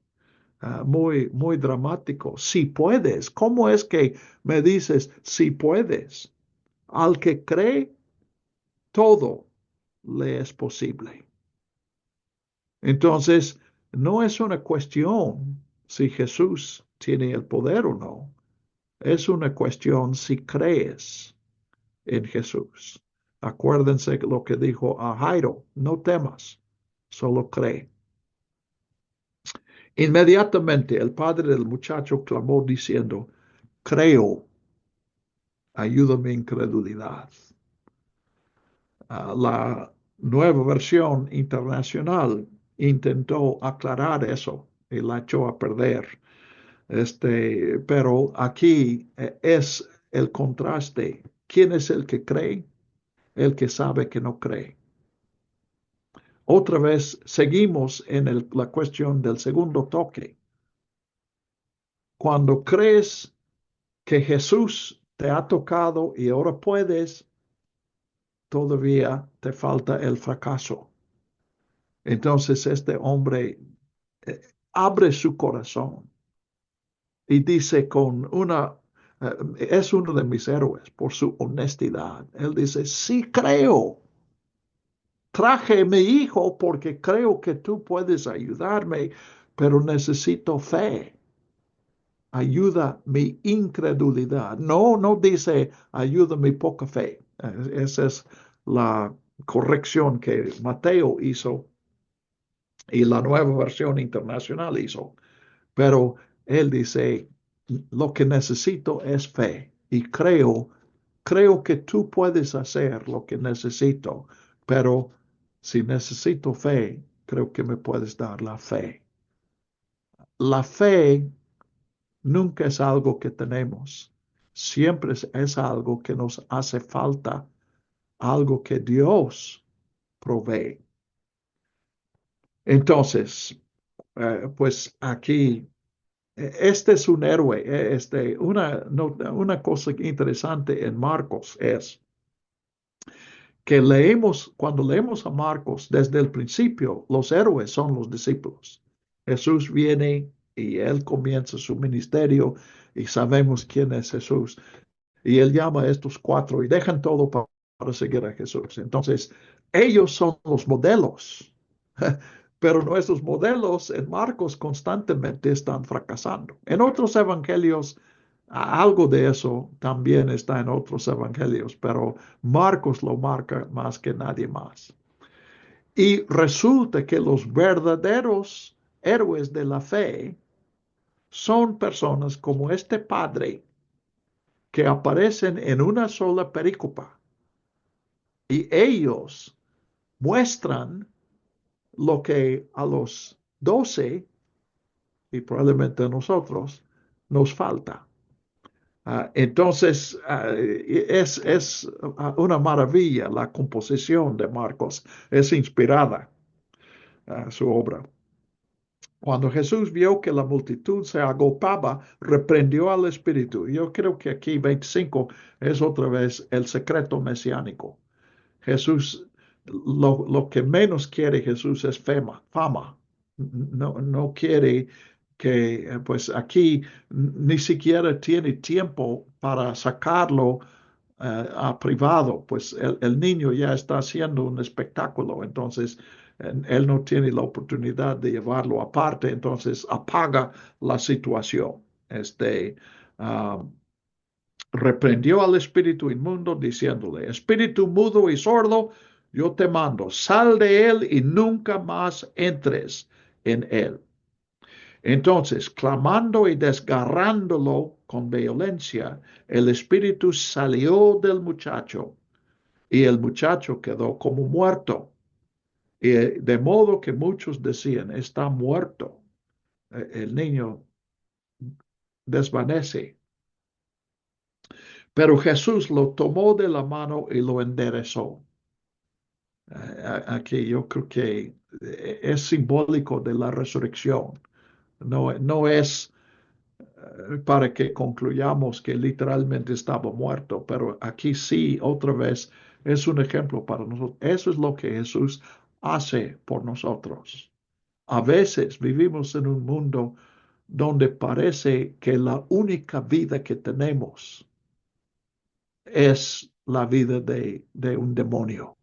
muy dramático. Si puedes, ¿cómo es que me dices si puedes? Al que cree, todo le es posible. Entonces, no es una cuestión si Jesús tiene el poder o no. Es una cuestión si crees en Jesús. Acuérdense lo que dijo a Jairo, no temas, solo cree. Inmediatamente el padre del muchacho clamó diciendo, creo, ayuda mi incredulidad. La nueva versión internacional intentó aclarar eso y la echó a perder. Pero aquí es el contraste. ¿Quién es el que cree? El que sabe que no cree. Otra vez seguimos en la cuestión del segundo toque. Cuando crees que Jesús te ha tocado y ahora puedes, todavía te falta el fracaso. Entonces este hombre eh, abre su corazón y dice con es uno de mis héroes por su honestidad. Él dice, sí creo, traje mi hijo porque creo que tú puedes ayudarme, pero necesito fe. Ayuda mi incredulidad. No, no dice ayuda mi poca fe. Esa es la corrección que Mateo hizo y la nueva versión internacional hizo. Pero él dice, lo que necesito es fe y creo que tú puedes hacer lo que necesito, pero si necesito fe, creo que me puedes dar la fe. La fe nunca es algo que tenemos, siempre es algo que nos hace falta, algo que Dios provee. Entonces, pues aquí, este es un héroe. Una cosa interesante en Marcos es que cuando leemos a Marcos desde el principio, los héroes son los discípulos. Jesús viene y él comienza su ministerio y sabemos quién es Jesús. Y él llama a estos cuatro y dejan todo para seguir a Jesús. Entonces, ellos son los modelos, pero nuestros modelos en Marcos constantemente están fracasando. En otros evangelios, algo de eso también está en otros evangelios, pero Marcos lo marca más que nadie más. Y resulta que los verdaderos héroes de la fe son personas como este padre que aparecen en una sola perícopa y ellos muestran lo que a los 12 y probablemente a nosotros nos falta. Entonces, es una maravilla la composición de Marcos, es inspirada su obra. Cuando Jesús vio que la multitud se agolpaba, reprendió al espíritu. Yo creo que aquí 25 es otra vez el secreto mesiánico. Jesús, lo que menos quiere Jesús es fama. No, no quiere que, pues aquí ni siquiera tiene tiempo para sacarlo a privado, pues el niño ya está haciendo un espectáculo, entonces él no tiene la oportunidad de llevarlo aparte, entonces apaga la situación. Ah, Reprendió al espíritu inmundo diciéndole, espíritu mudo y sordo, yo te mando, sal de él y nunca más entres en él. Entonces, clamando y desgarrándolo con violencia, el espíritu salió del muchacho y el muchacho quedó como muerto. Y de modo que muchos decían, está muerto. El niño desvanece. Pero Jesús lo tomó de la mano y lo enderezó. Aquí yo creo que es simbólico de la resurrección. No es para que concluyamos que literalmente estaba muerto, pero aquí sí, otra vez, es un ejemplo para nosotros. Eso es lo que Jesús hace por nosotros. A veces vivimos en un mundo donde parece que la única vida que tenemos es la vida de un demonio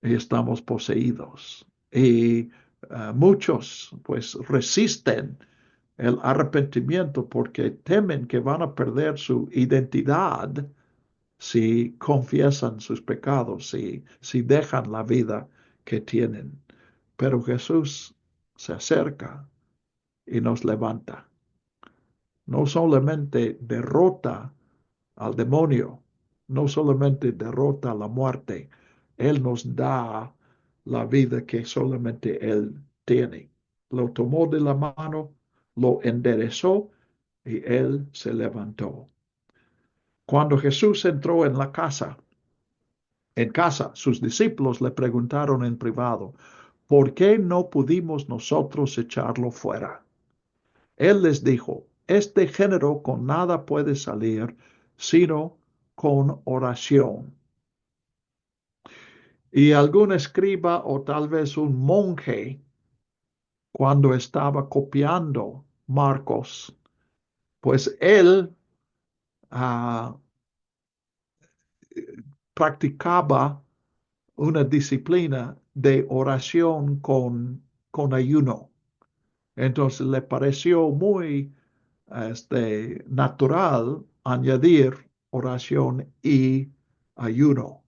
y estamos poseídos. Y muchos pues resisten el arrepentimiento porque temen que van a perder su identidad si confiesan sus pecados, si dejan la vida que tienen. Pero Jesús se acerca y nos levanta. No solamente derrota al demonio, no solamente derrota la muerte, Él nos da la vida que solamente Él tiene. Lo tomó de la mano, lo enderezó y Él se levantó. Cuando Jesús entró en casa, sus discípulos le preguntaron en privado, ¿por qué no pudimos nosotros echarlo fuera? Él les dijo, este género con nada puede salir, sino con oración. Y algún escriba o tal vez un monje, cuando estaba copiando Marcos, pues él practicaba una disciplina de oración con ayuno. Entonces le pareció muy natural añadir oración y ayuno.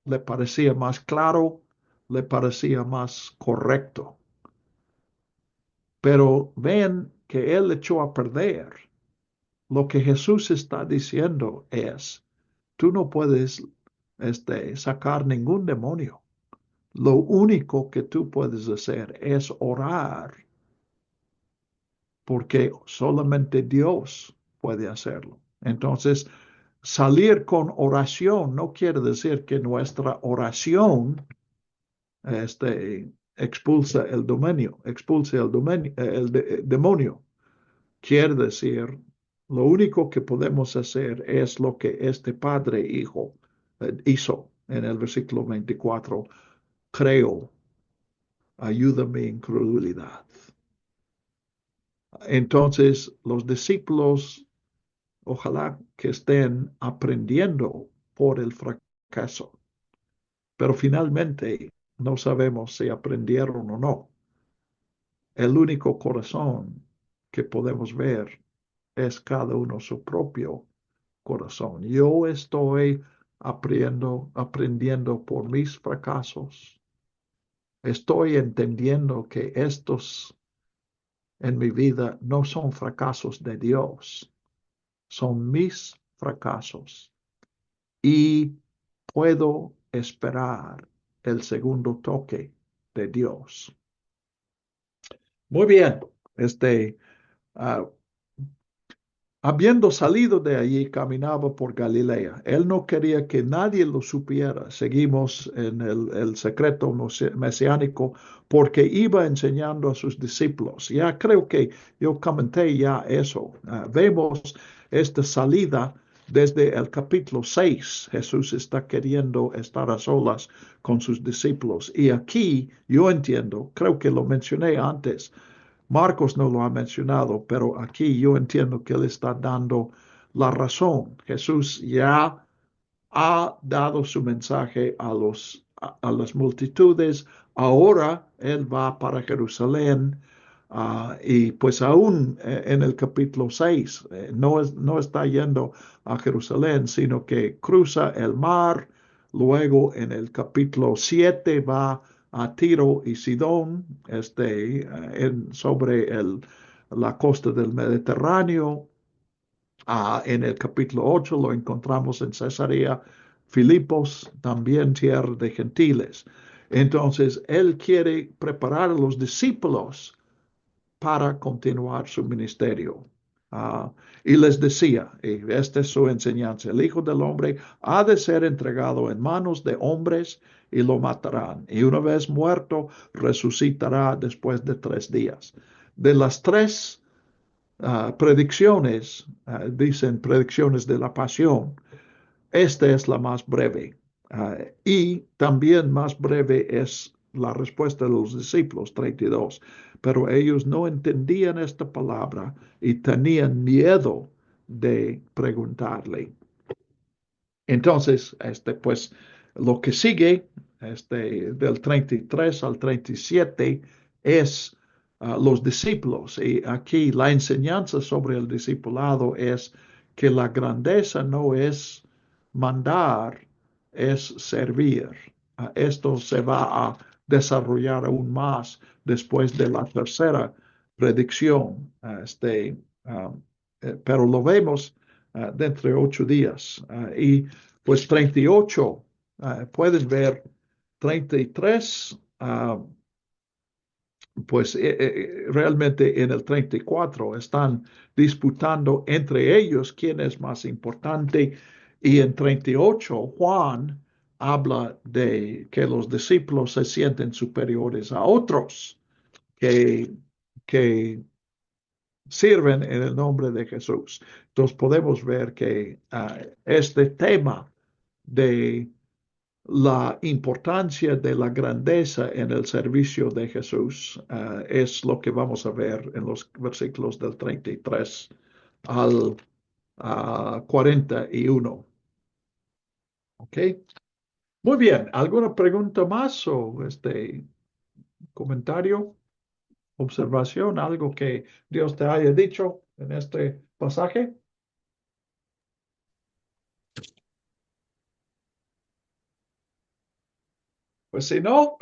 Le parecía más claro, le parecía más correcto. Pero ven que él echó a perder. Lo que Jesús está diciendo es, tú no puedes sacar ningún demonio. Lo único que tú puedes hacer es orar, porque solamente Dios puede hacerlo. Entonces, salir con oración no quiere decir que nuestra oración expulsa el demonio. Quiere decir, lo único que podemos hacer es lo que este padre hizo en el versículo 24. Creo, ayuda mi incredulidad. Entonces, los discípulos, ojalá que estén aprendiendo por el fracaso, pero finalmente no sabemos si aprendieron o no. El único corazón que podemos ver es cada uno su propio corazón. Yo estoy aprendiendo por mis fracasos. Estoy entendiendo que estos en mi vida no son fracasos de Dios, son mis fracasos. Y puedo esperar el segundo toque de Dios. Muy bien, uh, habiendo salido de allí, caminaba por Galilea. Él no quería que nadie lo supiera. Seguimos en el secreto mesiánico porque iba enseñando a sus discípulos. Ya creo que yo comenté ya eso. Vemos esta salida desde el capítulo 6. Jesús está queriendo estar a solas con sus discípulos. Y aquí yo entiendo, creo que lo mencioné antes, Marcos no lo ha mencionado, pero aquí yo entiendo que él está dando la razón. Jesús ya ha dado su mensaje a las multitudes. Ahora él va para Jerusalén. Y pues aún en el capítulo 6 no está yendo a Jerusalén, sino que cruza el mar. Luego en el capítulo 7 va a Tiro y Sidón, sobre la costa del Mediterráneo. En el capítulo 8 lo encontramos en Cesarea Filipos, también tierra de gentiles. Entonces, él quiere preparar a los discípulos para continuar su ministerio. Y les decía, y esta es su enseñanza, el Hijo del Hombre ha de ser entregado en manos de hombres y lo matarán. Y una vez muerto, resucitará después de 3 días. De las 3 predicciones, dicen predicciones de la pasión, esta es la más breve. Y también más breve es la respuesta de los discípulos, 32. Pero ellos no entendían esta palabra y tenían miedo de preguntarle. Entonces, pues lo que sigue, del 33 al 37, es los discípulos. Y aquí la enseñanza sobre el discipulado es que la grandeza no es mandar, es servir. Esto se va a desarrollar aún más después de la tercera predicción. Pero lo vemos dentro de 8 días. Y pues 38, pueden ver 33, pues realmente en el 34 están disputando entre ellos quién es más importante. Y en 38 Juan habla de que los discípulos se sienten superiores a otros, que sirven en el nombre de Jesús. Entonces podemos ver que este tema de la importancia de la grandeza en el servicio de Jesús es lo que vamos a ver en los versículos del 33 al 41. ¿Ok? Muy bien. ¿Alguna pregunta más o comentario, observación, algo que Dios te haya dicho en este pasaje? Pues si no,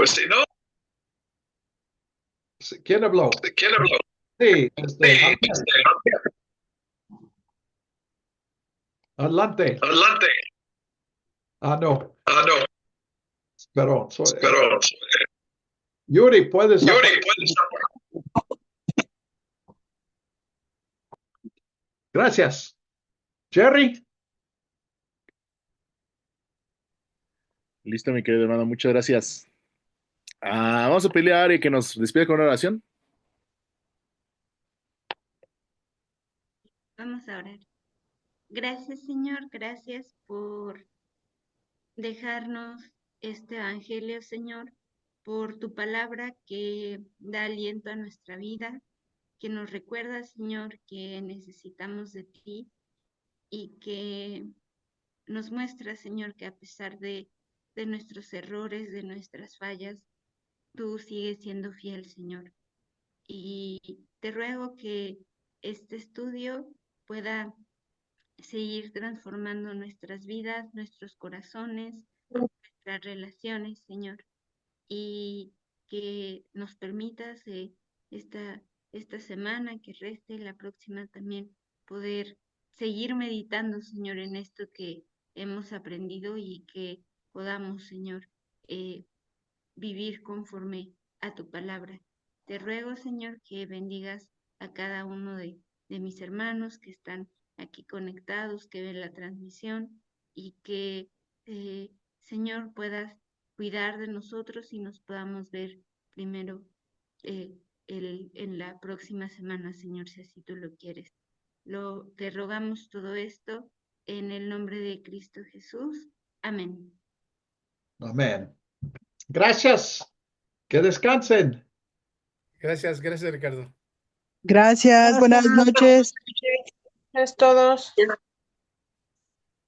¿quién habló? Sí, adelante. No. Pero, Yuri, puedes hablar. Gracias. Jerry. Listo, mi querido hermano, muchas gracias. Vamos a pelear y que nos despide con una oración. Vamos a orar. Gracias, Señor, gracias por dejarnos este evangelio, Señor, por tu palabra que da aliento a nuestra vida, que nos recuerda, Señor, que necesitamos de ti y que nos muestra, Señor, que a pesar de nuestros errores, de nuestras fallas, tú sigues siendo fiel, Señor. Y te ruego que este estudio pueda seguir transformando nuestras vidas, nuestros corazones, nuestras relaciones, Señor, y que nos permitas esta semana que reste y la próxima también poder seguir meditando, Señor, en esto que hemos aprendido y que podamos, Señor, vivir conforme a tu palabra. Te ruego, Señor, que bendigas a cada uno de mis hermanos que están aquí conectados, que ven la transmisión y que, Señor, puedas cuidar de nosotros y nos podamos ver primero en la próxima semana, Señor, si así tú lo quieres. Te rogamos todo esto en el nombre de Cristo Jesús. Amén. Amén. Gracias. Que descansen. Gracias, Ricardo. Gracias, buenas noches. Gracias a todos.